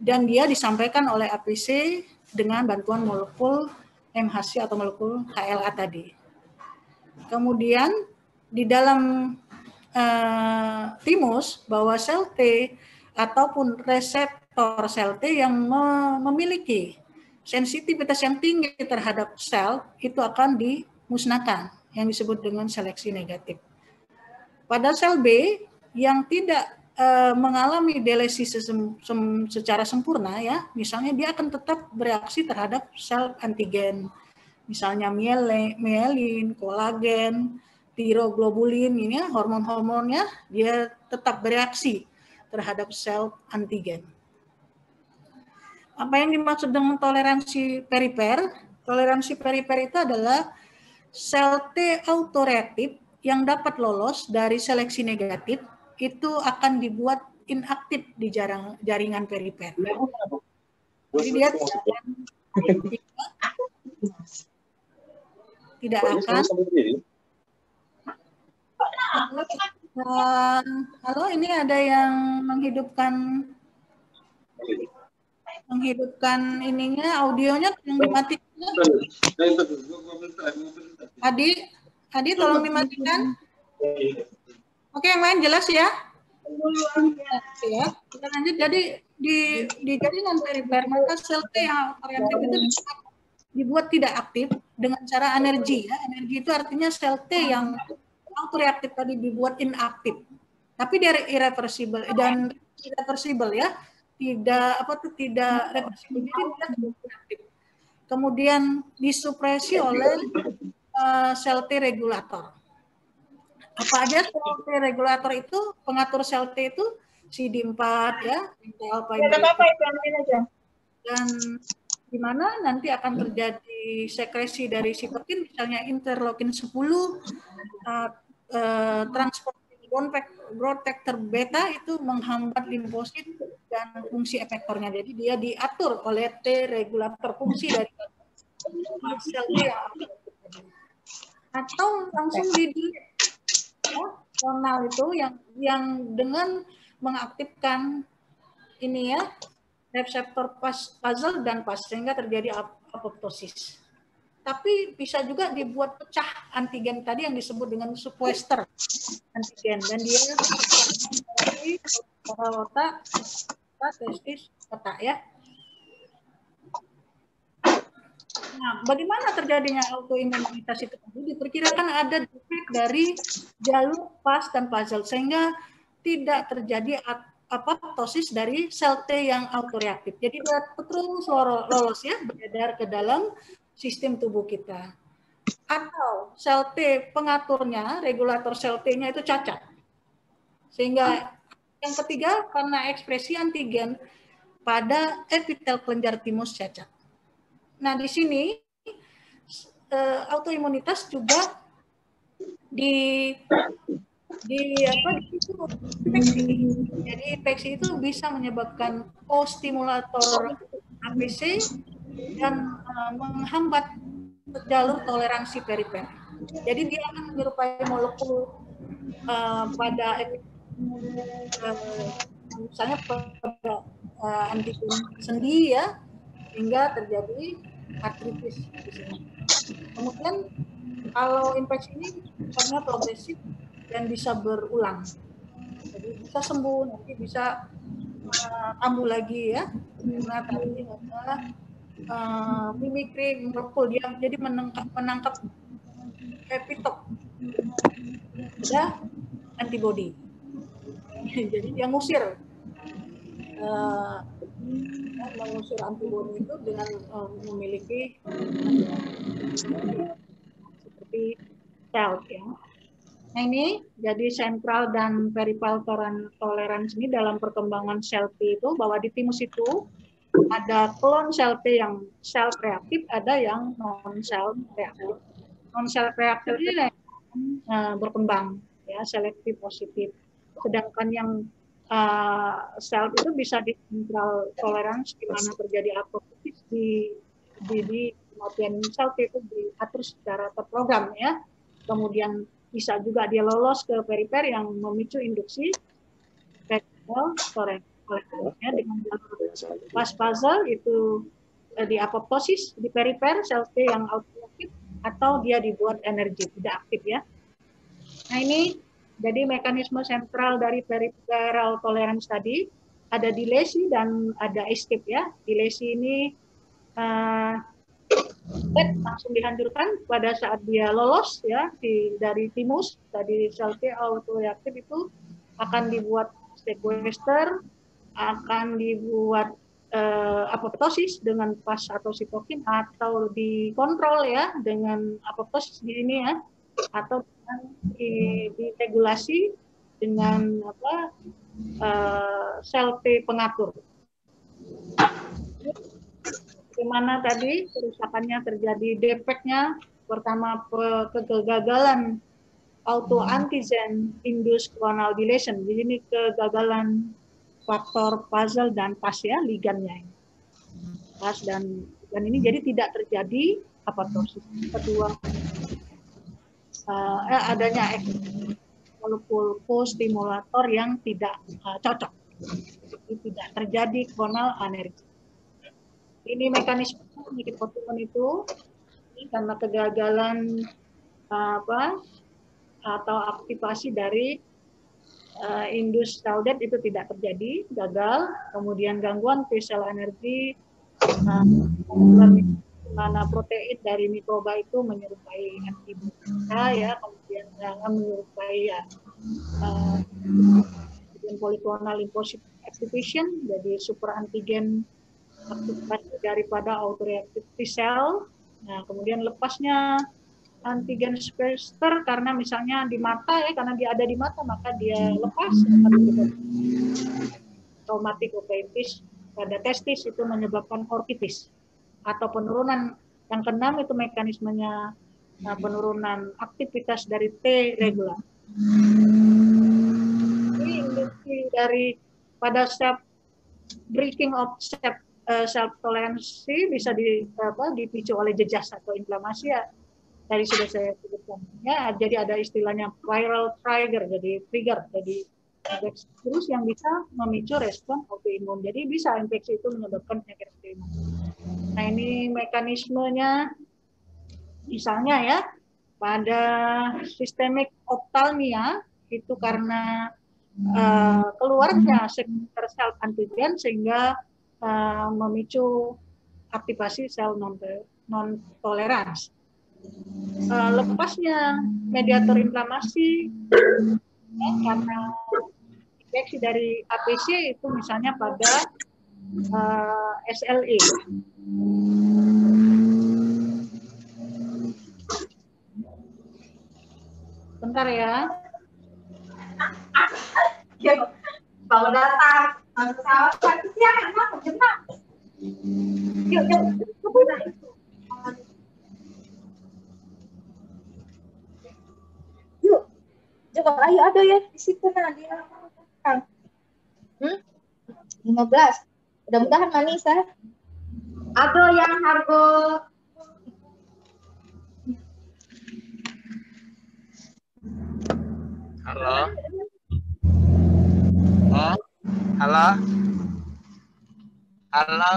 dan dia disampaikan oleh APC dengan bantuan molekul MHC atau molekul HLA tadi. Kemudian di dalam timus bahwa sel T ataupun reseptor sel T yang memiliki sensitivitas yang tinggi terhadap sel itu akan dimusnahkan yang disebut dengan seleksi negatif. Pada sel B yang tidak mengalami delesi secara sempurna ya, misalnya dia akan tetap bereaksi terhadap sel antigen, misalnya mielin, kolagen, tiroglobulin, ini ya, hormon-hormonnya dia tetap bereaksi terhadap sel antigen. Apa yang dimaksud dengan toleransi perifer? Toleransi perifer itu adalah sel T autoreaktif yang dapat lolos dari seleksi negatif itu akan dibuat inaktif di jaringan perifer. Jadi dia tidak akan. Halo, ini ada yang menghidupkan ininya, audionya yang dimatikan. Adi tolong dimatikan. Oke, yang lain jelas ya? Ya, kita lanjut. Jadi di jaringan perifer maka sel T yang autoreaktif itu dibuat tidak aktif dengan cara energi ya. Energi itu artinya sel T yang autoreaktif tadi dibuat inaktif. Tapi dia irreversible dan irreversible ya. Tidak reversible. Jadi dia tidak aktif. Kemudian disupresi oleh sel T regulator. Apa aja sel T regulator itu? Pengatur sel T itu CD4 ya, dan di mana nanti akan terjadi sekresi dari sitokin, misalnya interleukin 10, transport growth factor beta itu menghambat limfosit dan fungsi efektornya. Jadi dia diatur oleh T regulator fungsi dari sel T atau langsung di klonal itu yang dengan mengaktifkan ini ya reseptor puzzle dan pas sehingga terjadi apoptosis. Tapi bisa juga dibuat pecah antigen tadi yang disebut dengan sequester antigen dan dia dari otak, testis, otak ya. Nah, bagaimana terjadinya autoimunitas itu? Diperkirakan ada defek dari jalur pas dan puzzle sehingga tidak terjadi apoptosis dari sel T yang autoreaktif. Jadi dia terus lolos ya beredar ke dalam sistem tubuh kita. Atau sel T pengaturnya, regulator sel T-nya itu cacat. Sehingga yang ketiga karena ekspresi antigen pada epitel kelenjar timus cacat. Nah, di sini autoimunitas juga infeksi. Jadi infeksi itu bisa menyebabkan co-stimulator APC dan menghambat jalur toleransi perifer. Jadi dia akan menyerupai molekul pada misalnya pada antigen sendi ya, hingga terjadi artritis di sini. Kemudian kalau infeksi ini karena progresif dan bisa berulang, jadi bisa sembuh, nanti bisa kambuh lagi ya. Nah tadi ada mimikri molekul dia jadi menangkap epitop ada antibody. Jadi dia ngusir mengusir antibodi itu dengan memiliki seperti sel ya. Nah ini jadi sentral dan peripheral tolerance ini dalam perkembangan sel T itu bahwa di timus itu ada klon sel T yang sel reaktif, ada yang non sel reaktif. Non sel reaktif ini berkembang ya selektif positif. Sedangkan yang sel itu bisa di central tolerance di mana terjadi apoptosis di kemudian sel itu diatur secara terprogram ya. Kemudian bisa juga dia lolos ke perifer yang memicu induksi ya, dengan pas puzzle itu di apoptosis di perifer sel T yang autoaktif atau dia dibuat energi tidak aktif ya. Nah ini jadi mekanisme sentral dari peripheral tolerance tadi ada dilesi dan ada escape ya. Dilesi ini langsung dihancurkan pada saat dia lolos ya dari timus tadi sel T autoreaktif itu akan dibuat sequester, akan dibuat apoptosis dengan pas atau sitokin atau dikontrol ya dengan apoptosis di ini ya atau diregulasi dengan sel T pengatur. Bagaimana tadi kerusakannya terjadi defeknya pertama kegagalan autoantigen induced clonal deletion. Jadi ini kegagalan faktor puzzle dan pas ya ligannya. Pas dan ini jadi tidak terjadi apoptosis. Kedua adanya molekul co-stimulator yang tidak cocok. Jadi tidak terjadi clonal anergi. Ini mekanisme penyakit autoimun itu karena kegagalan atau aktivasi dari induced cell death itu tidak terjadi, gagal. Kemudian gangguan T-cell energi, mana protein dari mikroba itu menyerupai antibodi ya, kemudian menyerupai ya, polyclonal lymphocyte activation, jadi super antigen aktivasi daripada autoreactive T-cell. Nah, kemudian lepasnya antigen spester karena misalnya di mata ya, karena dia ada di mata maka dia lepas. Traumatic uveitis pada testis itu menyebabkan orkitis atau penurunan. Yang keenam itu mekanismenya penurunan aktivitas dari T regular. Ini industri dari pada self breaking of self toleransi bisa dipicu oleh jejas atau inflamasi ya. Tadi sudah saya sebutkan. Ya, jadi ada istilahnya viral trigger, jadi trigger, jadi infeksi virus yang bisa memicu respon autoimun. Jadi bisa infeksi itu menyebabkan penyakit autoimun. Nah, ini mekanismenya, misalnya ya, pada sistemik optalmia itu karena keluarnya sektor sel antigen sehingga memicu aktivasi sel non tolerans. Lepasnya mediator inflamasi ya, karena infeksi dari APC itu misalnya pada SLE. Bentar ya. Kalau datang pesawat pagi siang enak jenang. Yuk. Yuk, coba ayo ada ya di situ nah di belakang. 15. Mudah-mudahan manis ya. Ada yang harga. Halo. Oh, halo. Halo.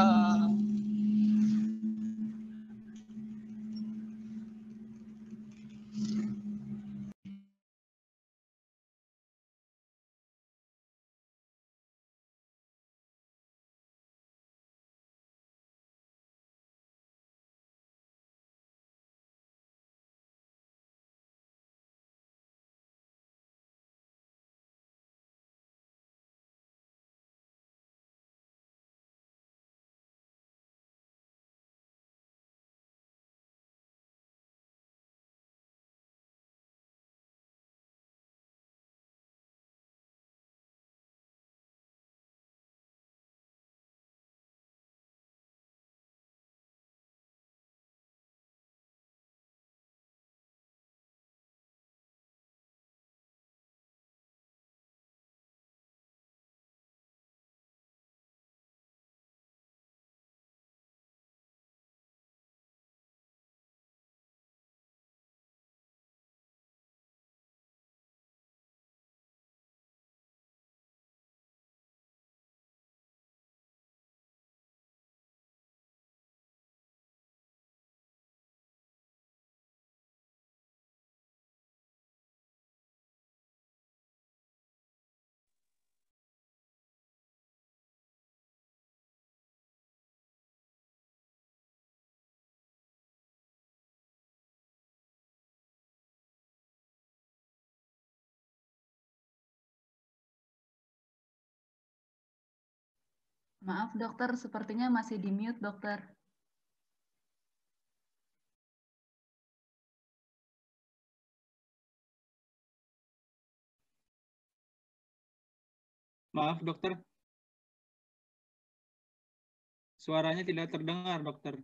Maaf dokter, sepertinya masih di mute dokter. Maaf dokter, suaranya tidak terdengar dokter.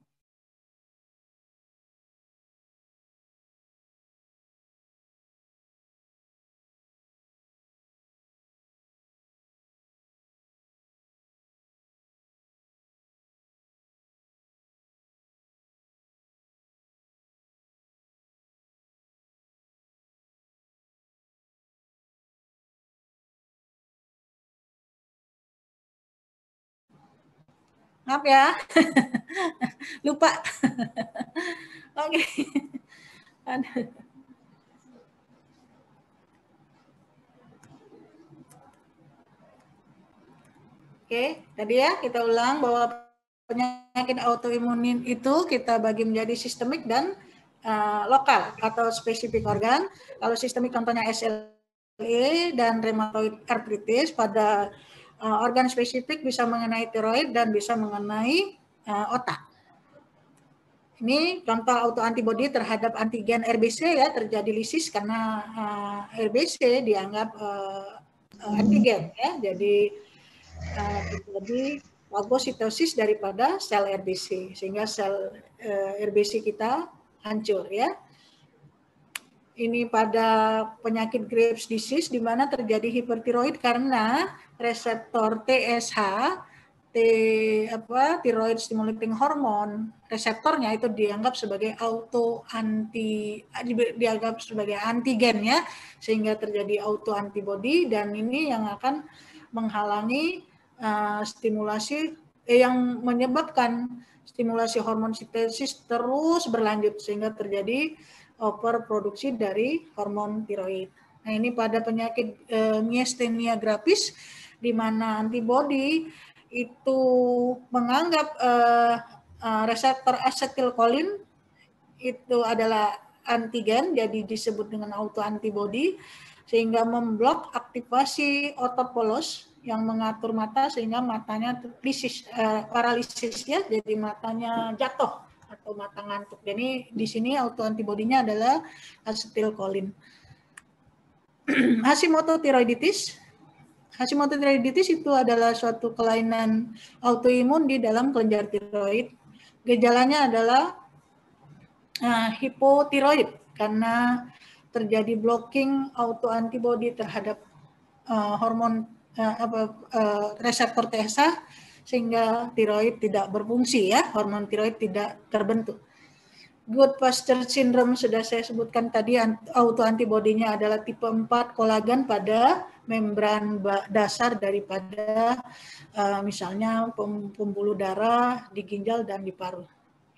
Maaf ya. Lupa. Oke. Oke, tadi ya kita ulang bahwa penyakit autoimun itu kita bagi menjadi sistemik dan lokal atau spesifik organ. Kalau sistemik contohnya SLE dan rheumatoid arthritis, pada organ spesifik bisa mengenai tiroid dan bisa mengenai otak. Ini contoh autoantibody terhadap antigen RBC ya, terjadi lisis karena RBC dianggap antigen ya, jadi terjadi fagositosis daripada sel RBC sehingga sel RBC kita hancur ya. Ini pada penyakit Graves disease di mana terjadi hipertiroid karena reseptor TSH, thyroid stimulating hormone, reseptornya itu dianggap sebagai dianggap sebagai antigen ya, sehingga terjadi autoantibody dan ini yang akan menghalangi stimulasi yang menyebabkan stimulasi hormon sintesis terus berlanjut sehingga terjadi overproduksi dari hormon tiroid. Nah, ini pada penyakit myasthenia gravis di mana antibodi itu menganggap reseptor asetilkolin itu adalah antigen, jadi disebut dengan autoantibody sehingga memblok aktivasi otot polos yang mengatur mata sehingga matanya paralisis ya, jadi matanya jatuh atau mata ngantuk. Jadi di sini autoantibodinya adalah asetilkolin. Hashimoto tiroiditis. Hashimoto tiroiditis itu adalah suatu kelainan autoimun di dalam kelenjar tiroid. Gejalanya adalah hipotiroid karena terjadi blocking autoantibody terhadap hormon reseptor TSH sehingga tiroid tidak berfungsi ya, hormon tiroid tidak terbentuk. Goodpaster syndrome sudah saya sebutkan tadi, autoantibodinya adalah tipe 4 kolagen pada membran dasar daripada misalnya pembuluh darah di ginjal dan di paru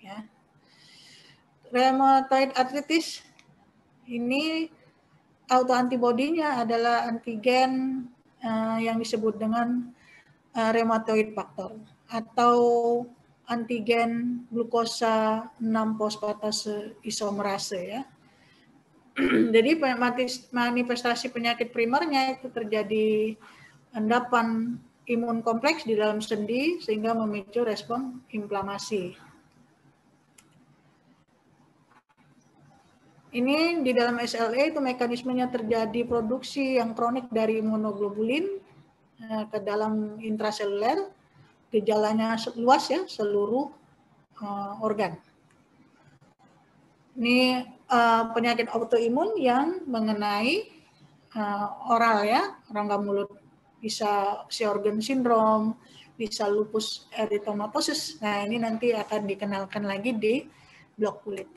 ya. Rheumatoid arthritis ini autoantibodinya adalah antigen yang disebut dengan rheumatoid factor atau antigen glukosa 6-fosfatase isomerase ya. Jadi manifestasi penyakit primernya itu terjadi endapan imun kompleks di dalam sendi sehingga memicu respon inflamasi. Ini di dalam SLE itu mekanismenya terjadi produksi yang kronik dari imunoglobulin ke dalam intraseluler, gejalanya luas ya, seluruh organ. Ini penyakit autoimun yang mengenai oral ya, rongga mulut, bisa Sjögren syndrome, bisa lupus erythematosus. Nah, ini nanti akan dikenalkan lagi di blok kulit.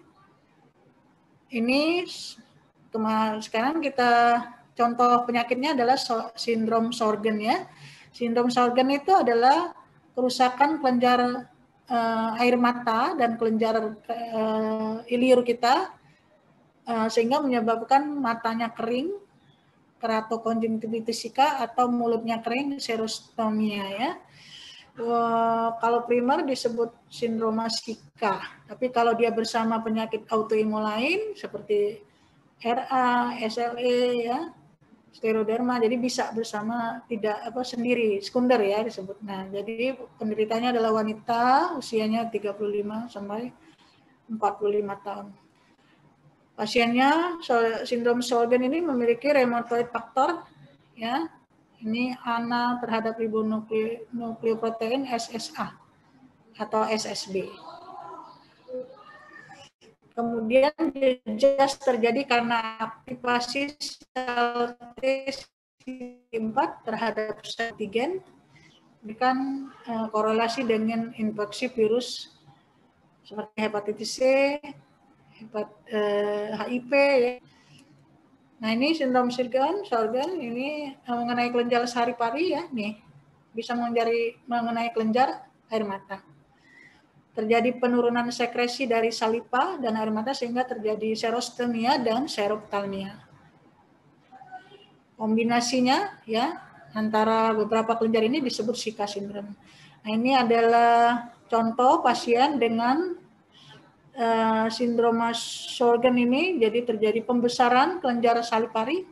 Ini sekarang kita contoh penyakitnya adalah sindrom Sjögren ya. Sindrom Sjögren itu adalah kerusakan kelenjar air mata dan kelenjar ilir kita sehingga menyebabkan matanya kering, keratokonjungtivitisika atau mulutnya kering, xerostomia ya. Kalau primer disebut sindroma Zika, tapi kalau dia bersama penyakit autoimun lain seperti RA, SLE ya, skleroderma, jadi bisa bersama tidak sendiri, sekunder ya disebut. Nah, jadi penderitanya adalah wanita usianya 35 sampai 45 tahun. Pasiennya sindrom Sjögren ini memiliki rheumatoid factor ya. Ini ANA terhadap ribonukleoprotein SSA atau SSB. Kemudian jejas terjadi karena aktivasi sel T4 terhadap sel antigen, dengan korelasi dengan infeksi virus seperti hepatitis C, HIV ya. Nah, ini sindrom Sjögren ini mengenai kelenjar sari-pari ya, nih bisa mengenai kelenjar air mata. Terjadi penurunan sekresi dari saliva dan air mata sehingga terjadi xerostomia dan xerophthalmia. Kombinasinya ya, antara beberapa kelenjar ini disebut Zika syndrome. Nah, ini adalah contoh pasien dengan sindroma Sjögren ini, jadi terjadi pembesaran kelenjar salipari.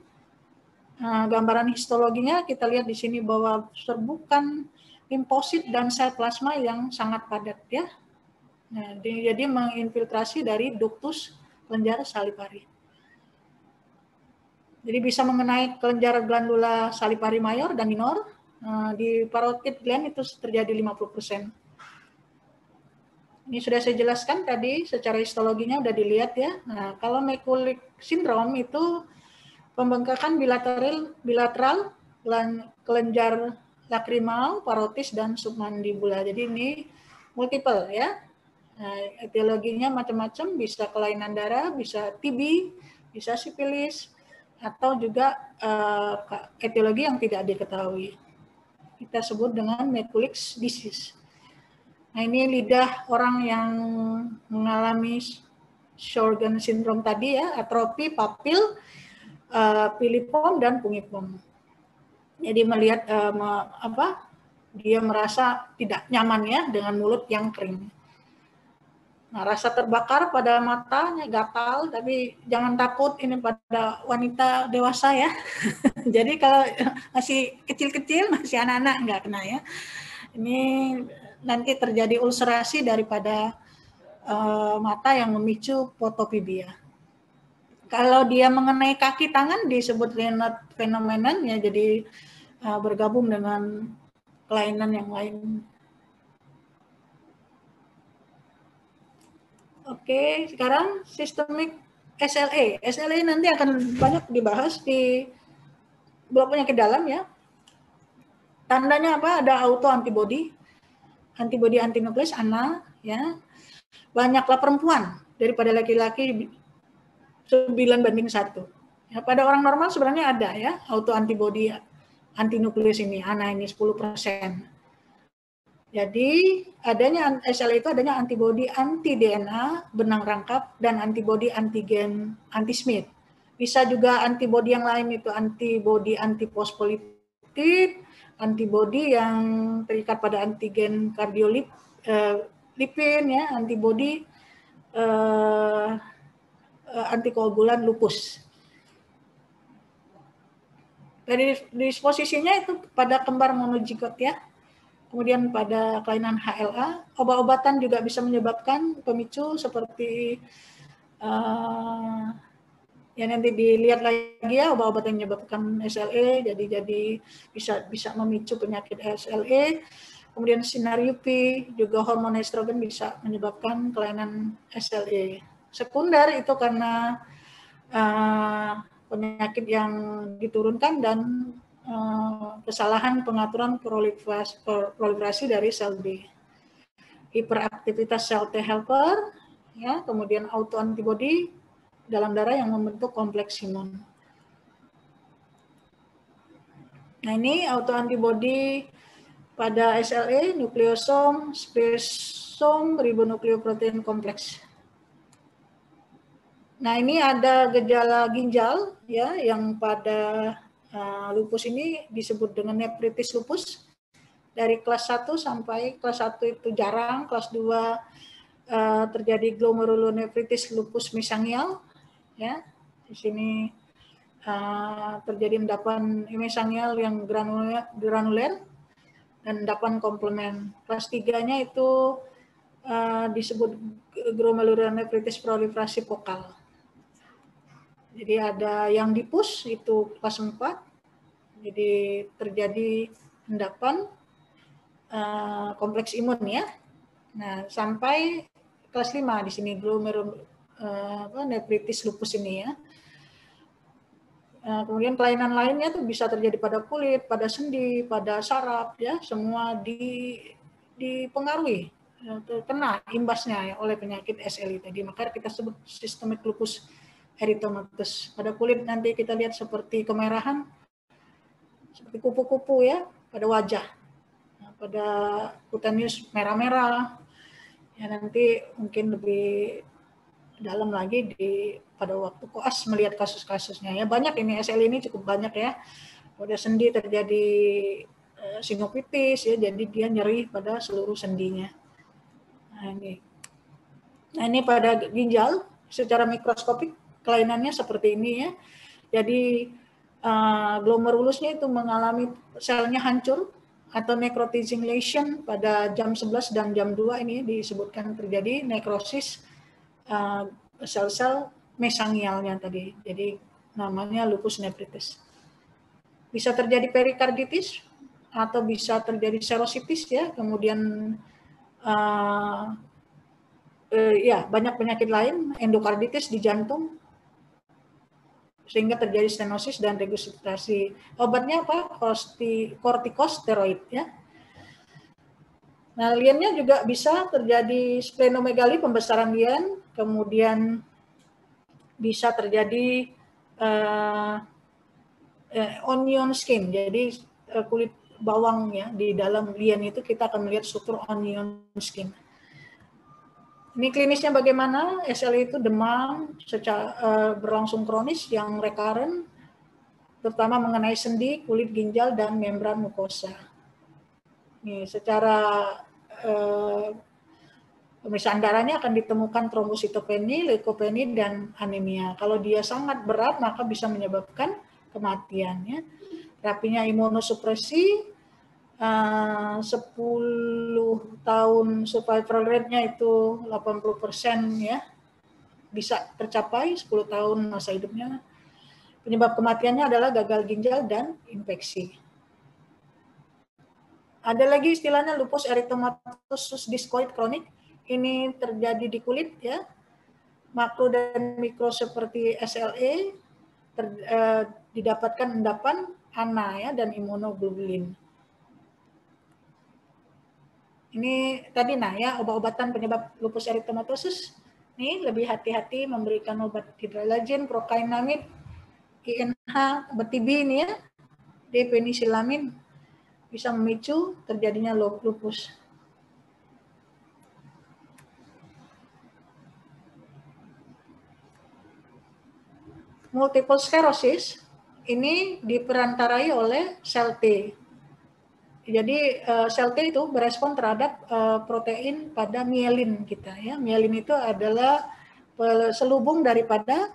Gambaran histologinya kita lihat di sini bahwa serbukan limfosit dan sel plasma yang sangat padat ya. Nah, jadi menginfiltrasi dari ductus kelenjar salipari. Jadi bisa mengenai kelenjar glandula salipari mayor dan minor. Di parotid gland itu terjadi 50%. Ini sudah saya jelaskan tadi, secara histologinya udah dilihat ya. Nah, kalau Mikulicz syndrome itu pembengkakan bilateral kelenjar lakrimal, parotis, dan submandibula. Jadi ini multiple ya. Nah, etiologinya macam-macam, bisa kelainan darah, bisa TB, bisa sifilis, atau juga etiologi yang tidak diketahui. Kita sebut dengan Mikulicz disease. Nah, ini lidah orang yang mengalami Sjögren syndrome tadi ya, atrofi papil, piliform, dan pungiform. Jadi melihat dia merasa tidak nyaman ya dengan mulut yang kering. Nah, rasa terbakar pada matanya, gatal, tapi jangan takut ini pada wanita dewasa ya. Jadi kalau masih kecil-kecil, masih anak-anak enggak kena ya. Ini nanti terjadi ulcerasi daripada mata yang memicu fotopibia. Kalau dia mengenai kaki tangan disebut Raynaud phenomenon ya, jadi bergabung dengan kelainan yang lain. Oke, sekarang sistemik SLE. SLE nanti akan banyak dibahas di blok penyakit dalam ya. Tandanya apa? Ada autoantibody, antibody antinukleus ANA ya. Banyaklah perempuan daripada laki-laki 9:1. Ya, pada orang normal sebenarnya ada ya autoantibody antinukleus ini, ANA ini 10%. Jadi adanya SLE itu adanya antibody anti-DNA benang rangkap dan antibody antigen anti-Smith. Bisa juga antibody yang lain itu antibody antifosfolipid, antibody yang terikat pada antigen kardiolipin ya, antibody antikoagulan lupus. Dari disposisinya itu pada kembar monozigot ya. Kemudian pada kelainan HLA, obat-obatan juga bisa menyebabkan pemicu seperti ya nanti dilihat lagi ya obat-obatan yang menyebabkan SLE, jadi bisa memicu penyakit SLE. Kemudian sinar UV juga hormon estrogen bisa menyebabkan kelainan SLE. Sekunder itu karena penyakit yang diturunkan dan kesalahan pengaturan proliferasi dari sel B. Hiperaktivitas sel T helper, ya, kemudian autoantibody dalam darah yang membentuk kompleks imun. Nah, ini autoantibody pada SLE, nukleosom, spesom, ribonukleoprotein kompleks. Nah, ini ada gejala ginjal ya yang pada lupus ini disebut dengan nefritis lupus. Dari kelas 1 sampai kelas 1 itu jarang, kelas 2 terjadi glomerulonefritis lupus mesangial ya. Di sini terjadi endapan mesangial yang granuler dan endapan komplement. Kelas 3-nya itu disebut glomerulonefritis proliferasi fokal. Jadi ada yang dipus itu kelas 4, jadi terjadi endapan kompleks imun ya. Nah, sampai kelas 5 di sini glomerulonefritis lupus ini ya. Kemudian kelainan lainnya tuh bisa terjadi pada kulit, pada sendi, pada saraf ya, semua dipengaruhi, terkena imbasnya ya, oleh penyakit SLE tadi. Maka kita sebut systemic lupus erythematosus. Pada kulit nanti kita lihat seperti kemerahan, seperti kupu-kupu ya, pada wajah. Nah, pada cutaneous merah-merah. Ya, nanti mungkin lebih dalam lagi pada waktu koas melihat kasus-kasusnya ya. Banyak ini SLE ini cukup banyak ya. Pada sendi terjadi sinovitis ya, jadi dia nyeri pada seluruh sendinya. Nah ini pada ginjal secara mikroskopik kelainannya seperti ini ya. Jadi glomerulusnya itu mengalami selnya hancur atau necrotizing lesion pada jam 11 dan jam 2 ini disebutkan terjadi nekrosis sel-sel mesangialnya tadi. Jadi namanya lupus nephritis. Bisa terjadi perikarditis atau bisa terjadi serositis ya, kemudian ya banyak penyakit lain, endokarditis di jantung, sehingga terjadi stenosis dan regurgitasi. Obatnya apa? Kortikosteroid ya. Nah, liannya juga bisa terjadi splenomegali, pembesaran lian, kemudian bisa terjadi onion skin, jadi kulit bawang ya di dalam lian itu kita akan melihat struktur onion skin. Ini klinisnya bagaimana? SLE itu demam secara berlangsung kronis yang recurrent, terutama mengenai sendi, kulit ginjal, dan membran mukosa. Nih, secara pemeriksaan darahnya akan ditemukan trombositopeni, leukopeni, dan anemia. Kalau dia sangat berat, maka bisa menyebabkan kematian. Ya. Terapinya imunosupresi, 10 tahun survival rate-nya itu 80% ya, bisa tercapai 10 tahun masa hidupnya. Penyebab kematiannya adalah gagal ginjal dan infeksi. Ada lagi istilahnya lupus eritematosus discoid kronik. Ini terjadi di kulit ya, makro dan mikro seperti SLE, didapatkan endapan, ANA ya, dan imunoglobulin. Ini tadi ya obat-obatan penyebab lupus eritematosus. Ini lebih hati-hati memberikan obat hidralazin, prokainamid, INH, obat TB ini ya, penisilamin bisa memicu terjadinya lupus. Multiple sclerosis ini diperantarai oleh sel T. Jadi sel T itu berespon terhadap protein pada mielin kita ya. Mielin itu adalah selubung daripada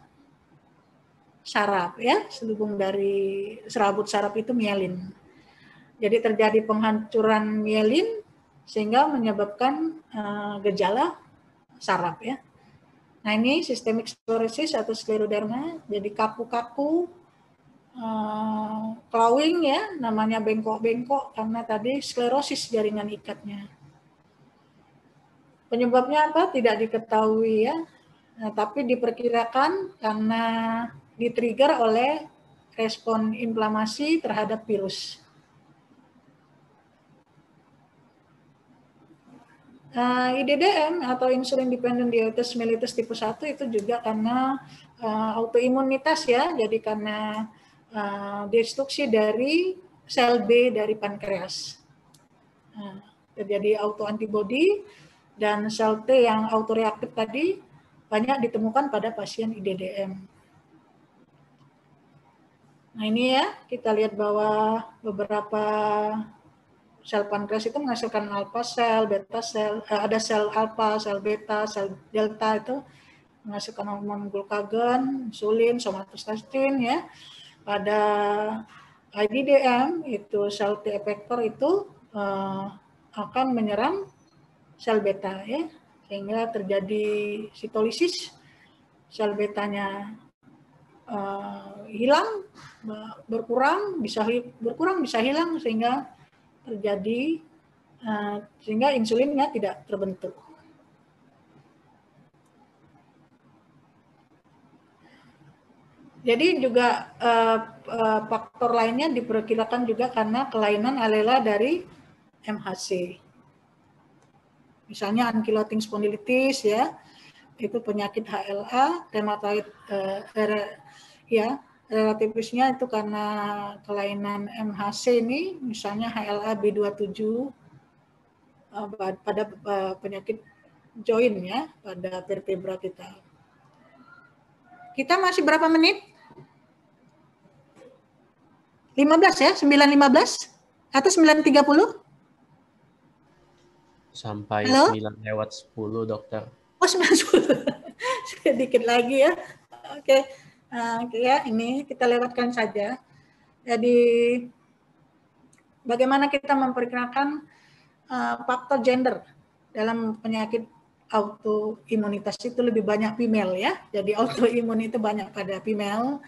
saraf ya, selubung dari serabut saraf itu mielin. Jadi terjadi penghancuran mielin sehingga menyebabkan gejala saraf ya. Nah ini systemic sclerosis atau skleroderma, jadi kaku-kaku, clawing ya, namanya bengkok-bengkok karena tadi sklerosis jaringan ikatnya. Penyebabnya apa? Tidak diketahui ya, nah, tapi diperkirakan karena di-trigger oleh respon inflamasi terhadap virus. IDDM atau insulin dependent diabetes mellitus tipe 1 itu juga karena autoimunitas ya, jadi karena destruksi dari sel B dari pankreas. Terjadi autoantibody dan sel T yang autoreaktif tadi banyak ditemukan pada pasien IDDM. Nah ini ya, kita lihat bahwa beberapa sel pankreas itu menghasilkan alpha sel, beta sel, ada sel alpha, sel beta, sel delta itu menghasilkan hormon glukagon, insulin, somatostatin ya. Pada IDDM itu sel T effector itu akan menyerang sel beta ya, sehingga terjadi sitolisis, sel betanya hilang, berkurang bisa hilang sehingga terjadi sehingga insulinnya tidak terbentuk. Jadi juga faktor lainnya diperkirakan juga karena kelainan alela dari MHC. Misalnya ankylosing spondylitis ya, itu penyakit HLA, rheumatoid ya, relativisnya itu karena kelainan MHC ini, misalnya HLA B27 pada penyakit joint ya, pada vertebra kita. Kita masih berapa menit? 15 ya, 9.15 atau 9.30? Sampai Halo? 9:10, dokter. Oh, 9.10. Sedikit lagi ya. Oke. Oke ya, ini kita lewatkan saja. Jadi bagaimana kita memperkirakan faktor gender dalam penyakit autoimunitas itu lebih banyak female ya. Jadi autoimun itu banyak pada female.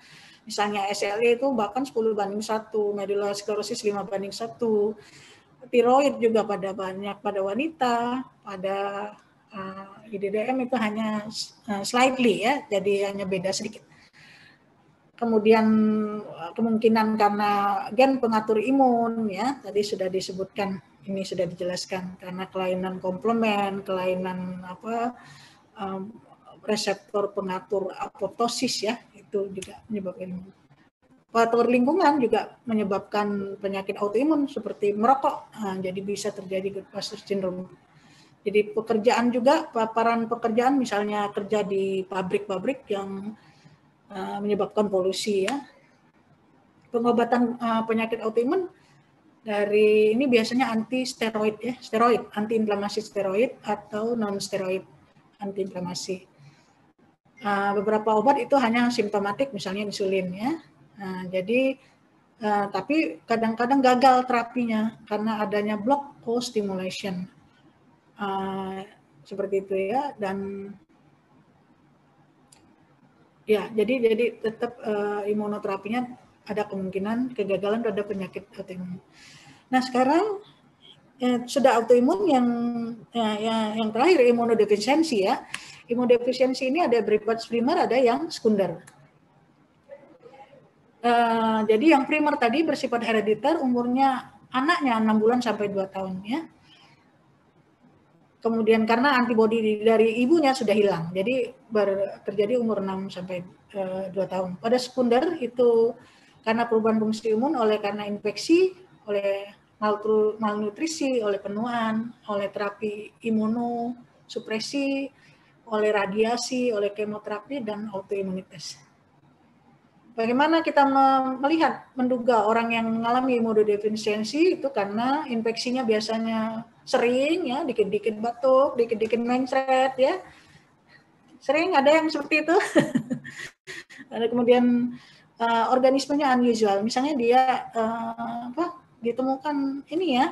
Misalnya SLE itu bahkan 10:1, medullosklerosis 5:1, tiroid juga banyak pada wanita, pada IDDM itu hanya slightly ya, jadi hanya beda sedikit. Kemudian kemungkinan karena gen pengatur imun ya, tadi sudah disebutkan, ini sudah dijelaskan karena kelainan komplement, kelainan reseptor pengatur apoptosis ya, itu juga menyebabkan. Faktor lingkungan juga menyebabkan penyakit autoimun seperti merokok, jadi bisa terjadi good pasture syndrome. Jadi pekerjaan juga, paparan pekerjaan misalnya kerja di pabrik-pabrik yang menyebabkan polusi ya. Pengobatan penyakit autoimun dari ini biasanya anti-steroid ya, anti-inflamasi steroid atau non-steroid anti-inflamasi. Beberapa obat itu hanya simptomatik, misalnya insulin ya. Jadi tapi kadang-kadang gagal terapinya karena adanya block co-stimulation. Seperti itu ya, dan ya jadi tetap imunoterapinya ada kemungkinan kegagalan pada penyakit autoimun. Nah sekarang sudah autoimun yang terakhir imunodefisiensi ya. Imunodefisiensi ini ada bersifat primer, ada yang sekunder. Jadi yang primer tadi bersifat herediter, umurnya anaknya 6 bulan sampai 2 tahun ya. Kemudian karena antibodi dari ibunya sudah hilang, jadi terjadi umur 6 sampai 2 tahun. Pada sekunder itu karena perubahan fungsi imun karena infeksi, oleh malnutrisi, oleh penuaan, oleh terapi imunosupresi, oleh radiasi, oleh kemoterapi, dan autoimunitas. Bagaimana kita menduga orang yang mengalami imunodefisiensi itu karena infeksinya biasanya sering ya, dikit-dikit batuk, dikit-dikit mencret ya. Sering ada yang seperti itu. Ada kemudian organismenya unusual, misalnya dia ditemukan ini ya,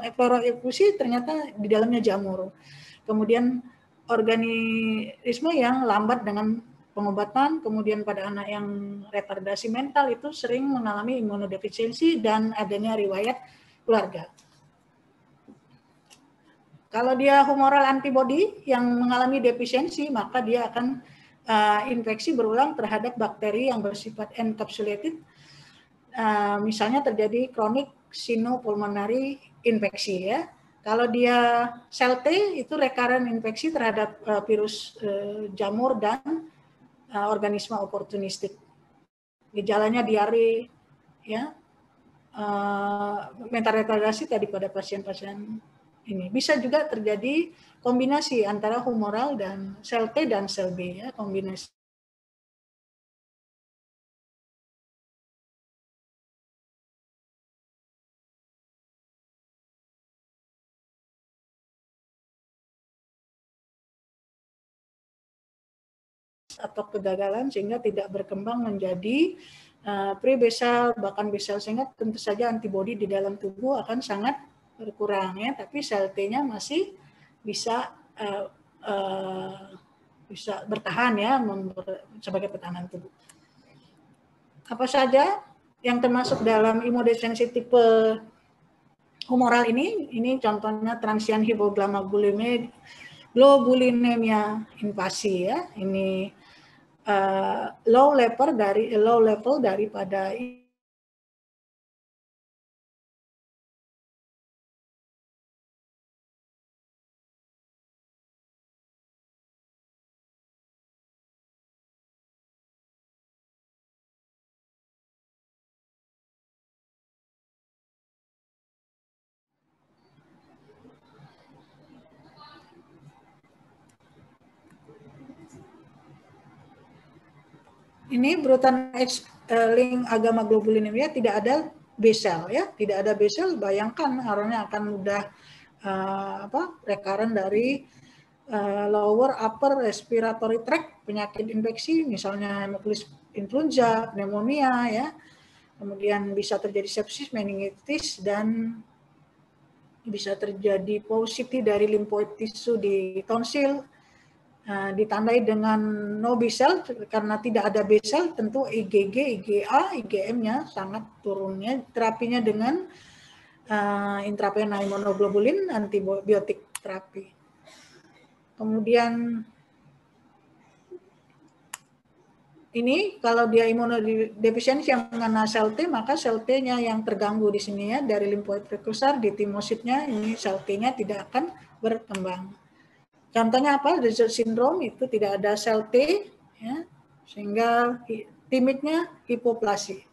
eflora-efusi ternyata di dalamnya jamur. Kemudian organisme yang lambat dengan pengobatan, kemudian pada anak yang retardasi mental itu sering mengalami imunodefisiensi dan adanya riwayat keluarga. Kalau dia humoral antibody yang mengalami defisiensi, maka dia akan infeksi berulang terhadap bakteri yang bersifat encapsulated. Misalnya terjadi chronic sinopulmonary infeksi ya. Kalau dia sel T itu recurrent infeksi terhadap virus jamur dan organisme oportunistik. Gejalanya diare, ya, mental retardasi tadi pada pasien-pasien ini. Bisa juga terjadi kombinasi antara humoral dan sel T dan sel B, ya, kombinasi. Atau kegagalan sehingga tidak berkembang menjadi pre-basal bahkan basal, sehingga tentu saja antibodi di dalam tubuh akan sangat berkurang ya, tapi sel T-nya masih bisa bisa bertahan ya sebagai pertahanan tubuh. Apa saja yang termasuk dalam imunodefisiensi tipe humoral ini contohnya transient hypoglobulinemia invasi ya, ini low level daripada ini Bruton link agama globulinemia tidak ada B cell ya, tidak ada B cell, bayangkan orangnya akan mudah recurrent dari lower upper respiratory tract, penyakit infeksi misalnya hemophilus influenza, pneumonia ya. Kemudian bisa terjadi sepsis, meningitis, dan bisa terjadi paucity dari limfoid tisu di tonsil. Ditandai dengan no B cell karena tidak ada B cell, tentu IgG, IgA, IgM-nya sangat turunnya. Terapinya dengan intravena immunoglobulin, antibiotik terapi. Kemudian ini kalau dia imunodefisiensi yang mengena sel T, maka sel T-nya yang terganggu di sini ya, dari limfoid precursor di timositnya, ini sel T-nya tidak akan berkembang. Contohnya apa? Desert syndrome itu tidak ada sel T, ya, sehingga timidnya hipoplasi.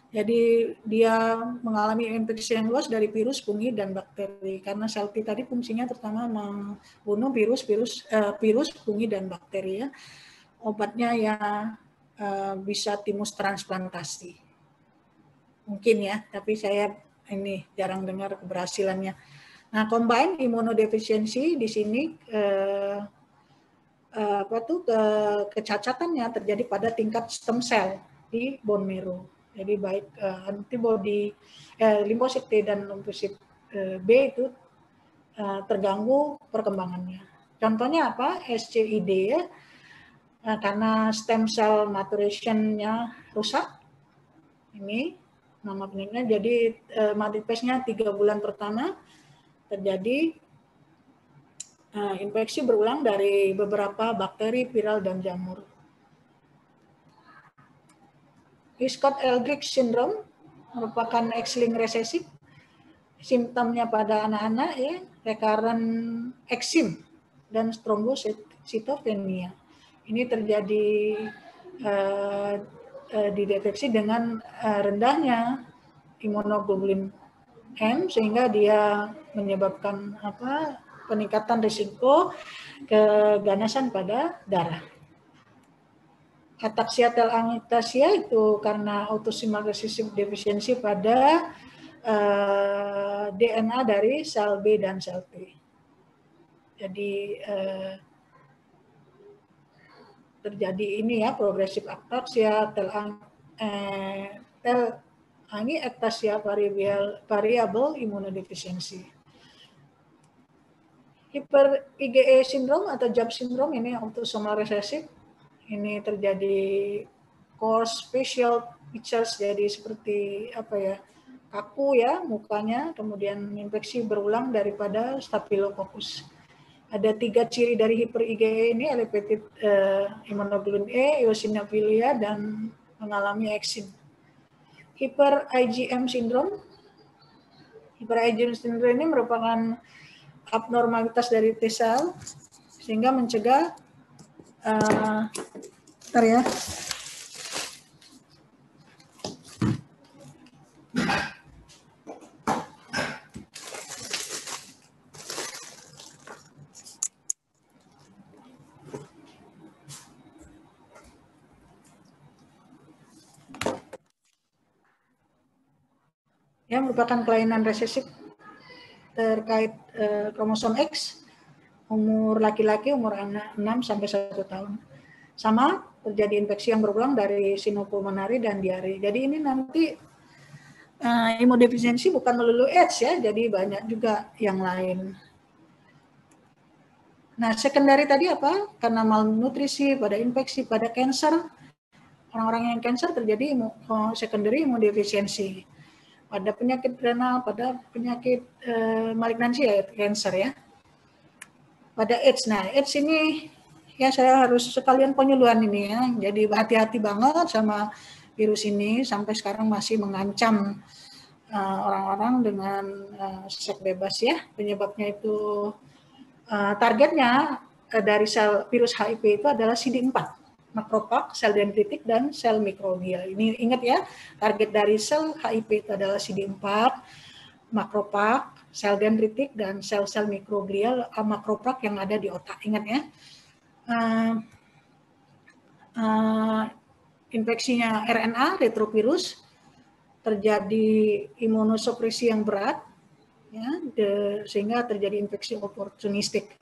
Jadi dia mengalami infeksi yang luas dari virus, fungi, dan bakteri. Karena sel T tadi fungsinya terutama membunuh virus, fungi, dan bakteri ya. Obatnya ya bisa timus transplantasi. Mungkin ya, tapi saya ini jarang dengar keberhasilannya. Nah, combined immunodeficiency di sini kecacatannya terjadi pada tingkat stem cell di bone marrow. Jadi baik antibody limfosit T dan limfosit B itu terganggu perkembangannya. Contohnya apa? SCID ya. Karena stem cell maturation-nya rusak. Ini nama penyakitnya. Jadi multiphase-nya 3 bulan pertama terjadi infeksi berulang dari beberapa bakteri, viral, dan jamur. Wiskott-Eldridge syndrome merupakan X-linked resesif. Simptomnya pada anak-anak ya, recurrent eksim dan thrombocytopenia. Ini terjadi dideteksi dengan rendahnya imunoglobulin M, sehingga dia menyebabkan peningkatan risiko keganasan pada darah. Ataksia telangiectasia itu karena autosomal recessive deficiency pada DNA dari sel B dan sel T. Jadi terjadi ini ya, progresif ataksia telangiectasia variable immunodeficiency. Hyper IgE syndrome atau JAB syndrome ini autosomal recessive. Ini terjadi coarse facial features, jadi seperti kaku ya mukanya, kemudian infeksi berulang daripada Staphylococcus. Ada 3 ciri dari hyper IgE ini, elevated immunoglobulin E, eosinophilia, dan mengalami eksim. Hyper IgM syndrome. Hyper IgM syndrome ini merupakan abnormalitas dari T cell sehingga mencegah merupakan kelainan resesif terkait kromosom X, umur laki-laki umur 6 sampai 1 tahun. Sama terjadi infeksi yang berulang dari sinopulmonari dan diare. Jadi ini nanti imunodefisiensi bukan melulu AIDS ya, jadi banyak juga yang lain. Nah, sekunderi tadi apa? Karena malnutrisi, pada infeksi, pada kanker. Orang-orang yang kanker terjadi sekunderi imunodefisiensi. Pada penyakit renal, pada penyakit malignansi ya, kanker ya. Pada AIDS, nah AIDS ini ya saya harus sekalian penyuluhan ini ya. Jadi hati-hati banget sama virus ini, sampai sekarang masih mengancam orang-orang dengan seks bebas ya. Penyebabnya itu targetnya dari sel virus HIV itu adalah CD4, makrofag, sel dendritik, dan sel mikroglial. Ini ingat ya, target dari sel HIV itu adalah CD4, makrofag, sel dendritik, dan sel-sel mikroglial makrofag yang ada di otak. Ingat ya. infeksinya RNA, retrovirus, terjadi imunosupresi yang berat, ya, sehingga terjadi infeksi oportunistik.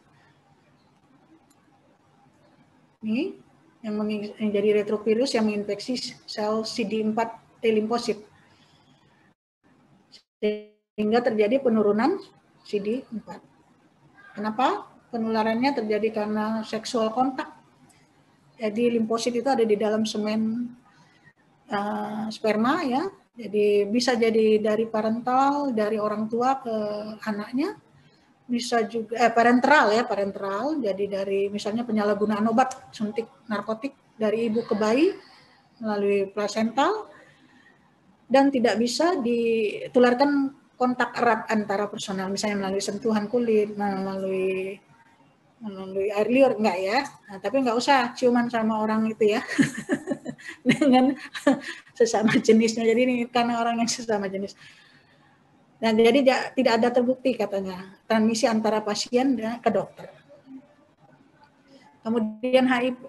Ini yang menjadi retrovirus yang menginfeksi sel CD4 T limfosit, sehingga terjadi penurunan CD4. Kenapa? Penularannya terjadi karena seksual kontak. Jadi limfosit itu ada di dalam semen sperma, ya. Jadi bisa jadi dari parental, dari orang tua ke anaknya, bisa juga parenteral, ya, parenteral. Jadi dari misalnya penyalahgunaan obat suntik narkotik dari ibu ke bayi melalui plasental, dan tidak bisa ditularkan kontak erat antara personal, misalnya melalui sentuhan kulit, melalui air liur, enggak ya. Nah, tapi enggak usah ciuman sama orang itu ya. Dengan sesama jenisnya. Jadi ini karena orang yang sesama jenis. Nah, jadi tidak ada terbukti katanya transmisi antara pasien dan ke dokter. Kemudian HIV.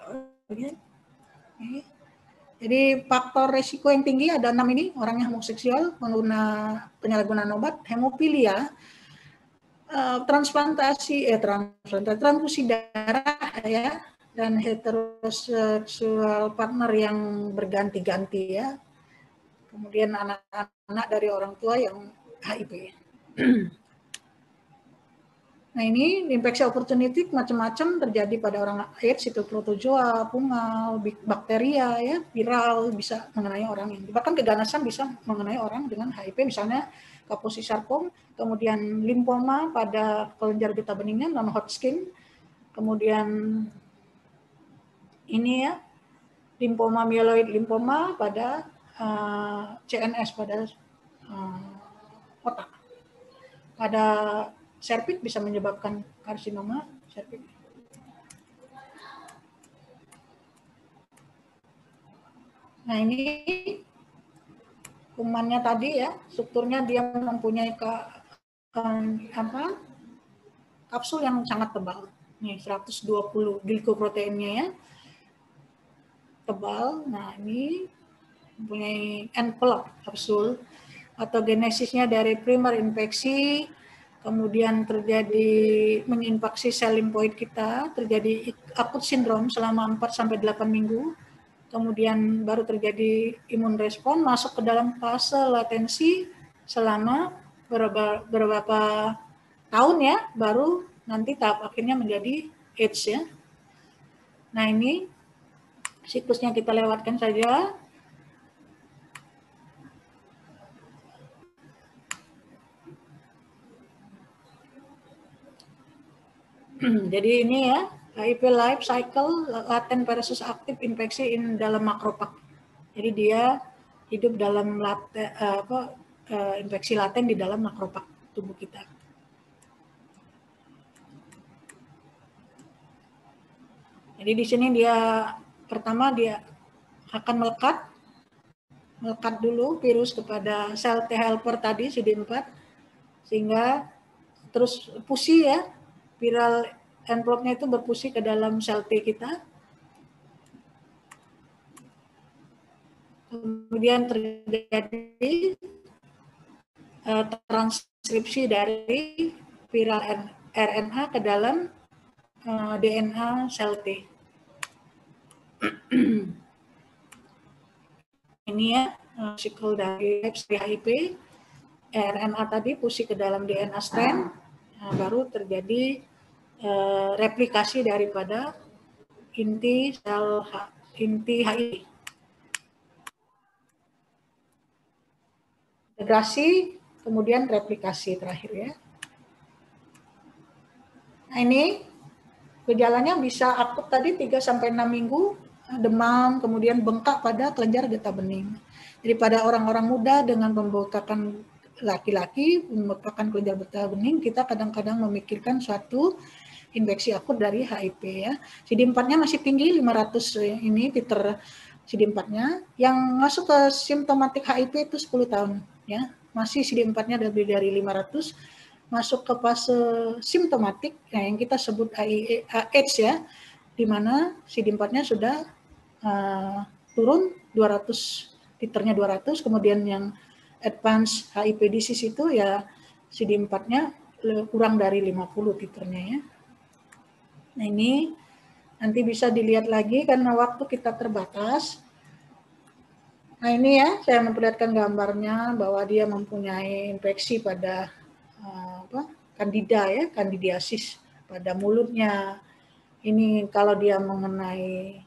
Jadi faktor resiko yang tinggi ada 6 ini, orangnya homoseksual, penyalahgunaan obat, hemofilia, transfusi darah, ya, dan heteroseksual partner yang berganti-ganti, ya. Kemudian anak-anak dari orang tua yang HIV. Nah, ini infeksi oportunistik macam-macam terjadi pada orang AIDS, itu protozoa, fungal, bakteria, ya, viral, bisa mengenai orang ini. Bahkan keganasan bisa mengenai orang dengan HIV, misalnya Kaposi sarkom, kemudian limfoma pada kelenjar getah beningnya, non-Hodgkin, kemudian ini, ya, limfoma mieloid limfoma pada CNS, pada otak. Pada serviks bisa menyebabkan karsinoma serviks. Nah, ini kumannya tadi, ya, strukturnya dia mempunyai kapsul yang sangat tebal. Nih 120 glikoproteinnya, ya, tebal. Nah, ini mempunyai envelope kapsul. Atau genesisnya dari primer infeksi, kemudian terjadi menginfeksi sel limfoid kita, terjadi akut sindrom selama 4-8 minggu, kemudian baru terjadi imun respon, masuk ke dalam fase latensi selama beberapa tahun, ya, baru nanti tahap akhirnya menjadi AIDS, ya. Nah, ini siklusnya kita lewatkan saja. Jadi ini, ya, HIV life cycle latent versus aktif infeksi in dalam makropak. Jadi dia hidup dalam infeksi laten di dalam makropak tubuh kita. Jadi di sini dia pertama dia akan melekat dulu virus kepada sel T helper tadi CD4, sehingga terus fusi, ya, viral envelope-nya itu berfusi ke dalam sel T kita. Kemudian terjadi transkripsi dari viral RNA ke dalam DNA sel T. Ini, ya, siklus dari HIV, RNA tadi fusi ke dalam DNA strand, nah, baru terjadi replikasi daripada inti HIV. Integrasi, kemudian replikasi terakhir, ya. Nah, ini gejalanya bisa akut tadi 3-6 minggu, demam, kemudian bengkak pada kelenjar getah bening. Jadi pada orang-orang muda dengan pembengkakan laki-laki, pembengkakan kelenjar getah bening, kita kadang-kadang memikirkan suatu infeksi akut dari HIV, ya. CD4-nya masih tinggi, 500 ini titer CD4-nya. Yang masuk ke simptomatik HIV itu 10 tahun, ya. Masih CD4-nya lebih dari 500. Masuk ke fase simptomatik, nah, yang kita sebut AIDS, ya, di mana CD4-nya sudah turun 200, titernya 200, kemudian yang advance HIV disease itu ya CD4-nya kurang dari 50 titernya ya. Nah ini nanti bisa dilihat lagi karena waktu kita terbatas. Nah ini ya, saya memperlihatkan gambarnya bahwa dia mempunyai infeksi pada kandida ya, kandidiasis pada mulutnya. Ini kalau dia mengenai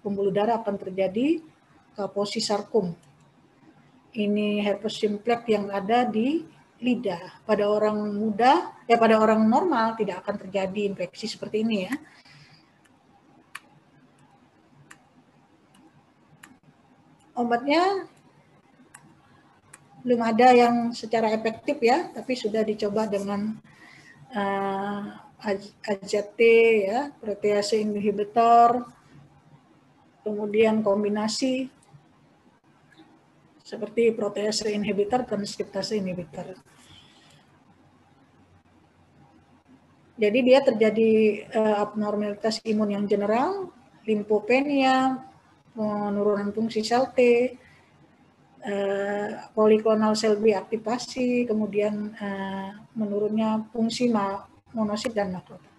pembuluh darah akan terjadi Kaposi sarkom. Ini herpes simplex yang ada di lidah. Pada orang muda, ya pada orang normal tidak akan terjadi infeksi seperti ini ya. Obatnya belum ada yang secara efektif ya, tapi sudah dicoba dengan AZT ya, protease inhibitor, kemudian kombinasi seperti protease inhibitor, transkriptase inhibitor. Jadi dia terjadi abnormalitas imun yang general, limfopenia, penurunan fungsi sel T, poliklonal sel B aktivasi, kemudian menurunnya fungsi monosit dan makrofag.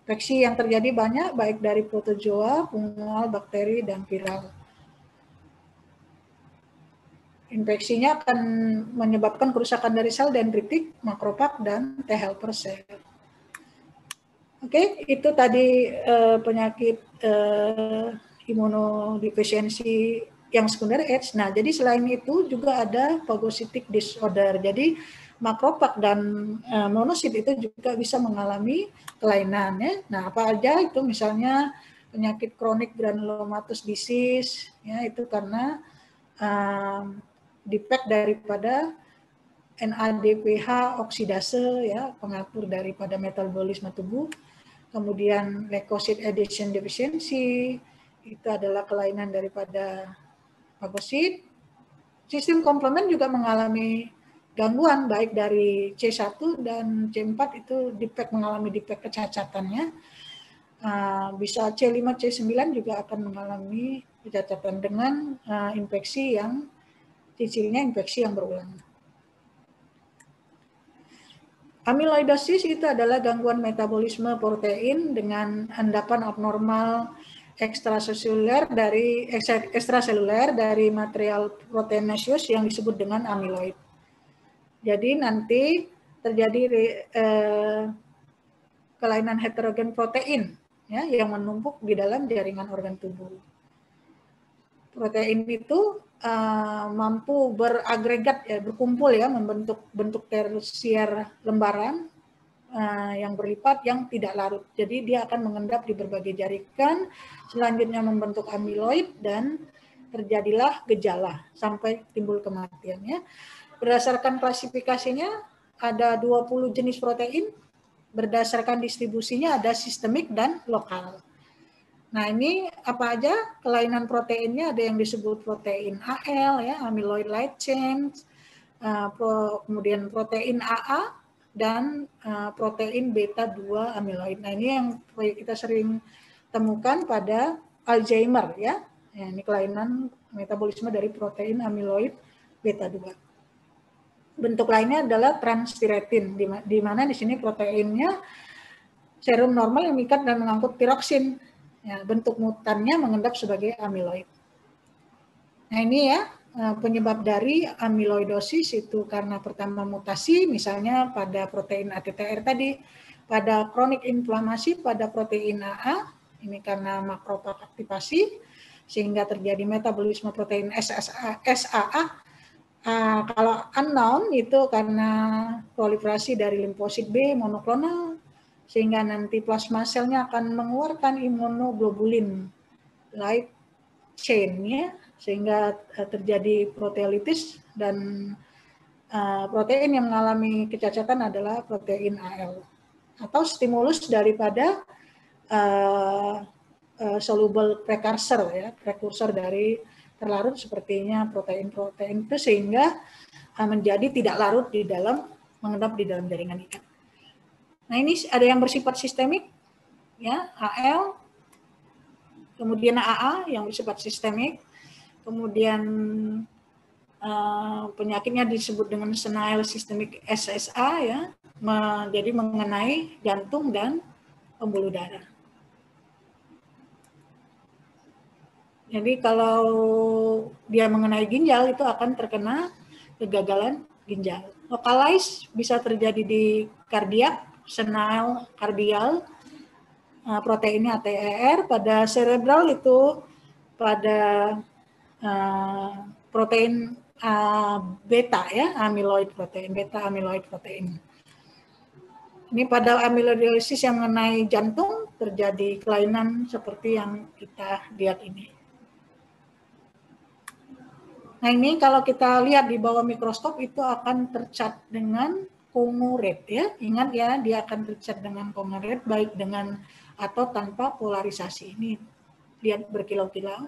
Infeksi yang terjadi banyak baik dari protozoa, fungal, bakteri, dan viral. Infeksinya akan menyebabkan kerusakan dari sel dendritik, makrofag, dan T helper cell. Oke, itu tadi penyakit imunodefisiensi yang sekunder AIDS. Nah, jadi selain itu juga ada phagocytic disorder. Jadi makrofag dan monosit itu juga bisa mengalami kelainan ya. Nah, apa aja itu misalnya penyakit kronik granulomatous disease ya, itu karena defect daripada NADPH oksidase ya, pengatur daripada metabolisme tubuh. Kemudian leukocyte adhesion deficiency itu adalah kelainan daripada fagosit. Sistem komplement juga mengalami gangguan baik dari C1 dan C4 itu mengalami defect kecacatannya. Bisa C5, C9 juga akan mengalami kecacatan dengan infeksi yang cirinya infeksi yang berulang. Amyloidosis itu adalah gangguan metabolisme protein dengan endapan abnormal ekstraseluler dari material proteinaceous yang disebut dengan amyloid. Jadi nanti terjadi kelainan heterogen protein ya, yang menumpuk di dalam jaringan organ tubuh. Protein itu mampu beragregat ya, berkumpul ya, membentuk bentuk tersier lembaran yang berlipat yang tidak larut. Jadi dia akan mengendap di berbagai jaringan, selanjutnya membentuk amyloid dan terjadilah gejala sampai timbul kematian ya. Berdasarkan klasifikasinya ada 20 jenis protein, berdasarkan distribusinya ada sistemik dan lokal. Nah ini apa aja kelainan proteinnya, ada yang disebut protein AL ya, amyloid light chain, kemudian protein AA dan protein beta 2 amyloid. Nah ini yang kita sering temukan pada Alzheimer ya. Ini kelainan metabolisme dari protein amyloid beta 2. Bentuk lainnya adalah transthyretin, di mana di sini proteinnya serum normal yang mengikat dan mengangkut tiroksin. Ya, bentuk mutannya mengendap sebagai amyloid. Nah ini ya penyebab dari amyloidosis itu karena pertama mutasi, misalnya pada protein ATTR tadi, pada kronik inflamasi pada protein AA, ini karena makrofag aktivasi, sehingga terjadi metabolisme protein SAA. Kalau unknown itu karena proliferasi dari limfosit B monoklonal, sehingga nanti plasma selnya akan mengeluarkan imunoglobulin light chain-nya, sehingga terjadi proteolitis dan protein yang mengalami kecacatan adalah protein AL atau stimulus daripada soluble precursor ya, prekursor dari terlarut sepertinya protein-protein itu, sehingga menjadi tidak larut di dalam, mengendap di dalam jaringan ikat. Nah ini ada yang bersifat sistemik ya, AL, kemudian AA yang bersifat sistemik, kemudian penyakitnya disebut dengan senile systemic SSA ya, jadi mengenai jantung dan pembuluh darah. Jadi kalau dia mengenai ginjal itu akan terkena kegagalan ginjal. Lokalize bisa terjadi di kardiak, senile kardial, proteinnya ATER, pada cerebral itu pada protein beta ya, amyloid protein, beta amyloid protein. Ini pada amyloidosis yang mengenai jantung terjadi kelainan seperti yang kita lihat ini. Nah ini kalau kita lihat di bawah mikroskop itu akan tercat dengan Congo red ya. Ingat ya, dia akan tercat dengan Congo red baik dengan atau tanpa polarisasi. Ini lihat berkilau-kilau,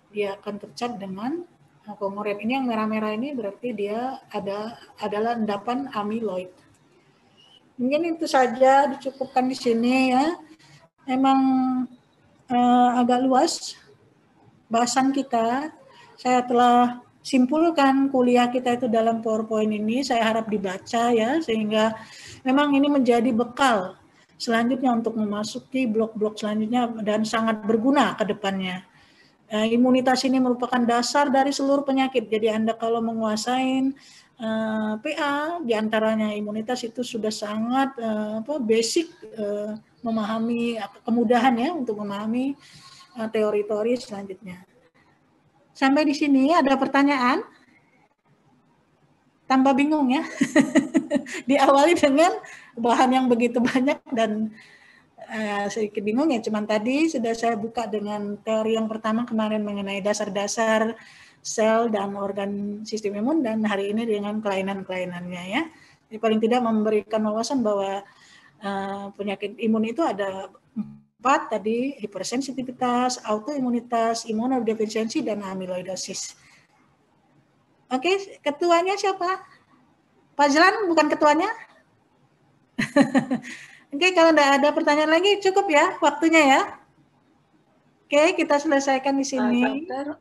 dia akan tercat dengan Congo red. Ini yang merah-merah ini berarti dia adalah endapan amyloid. Mungkin itu saja, dicukupkan di sini ya. Memang agak luas bahasan kita. Saya telah simpulkan kuliah kita itu dalam PowerPoint ini. Saya harap dibaca ya, sehingga memang ini menjadi bekal selanjutnya untuk memasuki blok-blok selanjutnya dan sangat berguna ke depannya. Imunitas ini merupakan dasar dari seluruh penyakit. Jadi Anda kalau menguasai PA, diantaranya imunitas itu sudah sangat basic memahami, kemudahan ya untuk memahami teori-teori selanjutnya. Sampai di sini ada pertanyaan? Tambah bingung ya? Diawali dengan bahan yang begitu banyak dan sedikit bingung ya, cuman tadi sudah saya buka dengan teori yang pertama kemarin mengenai dasar-dasar sel dan organ sistem imun, dan hari ini dengan kelainan-kelainannya ya. Jadi paling tidak memberikan wawasan bahwa penyakit imun itu ada 4 tadi, hipersensitivitas, autoimunitas, imunodefisiensi, dan amyloidosis. Oke, ketuanya siapa? Pak Jelan bukan ketuanya? Oke, kalau tidak ada pertanyaan lagi cukup ya waktunya ya. Oke, kita selesaikan di sini. Dokter,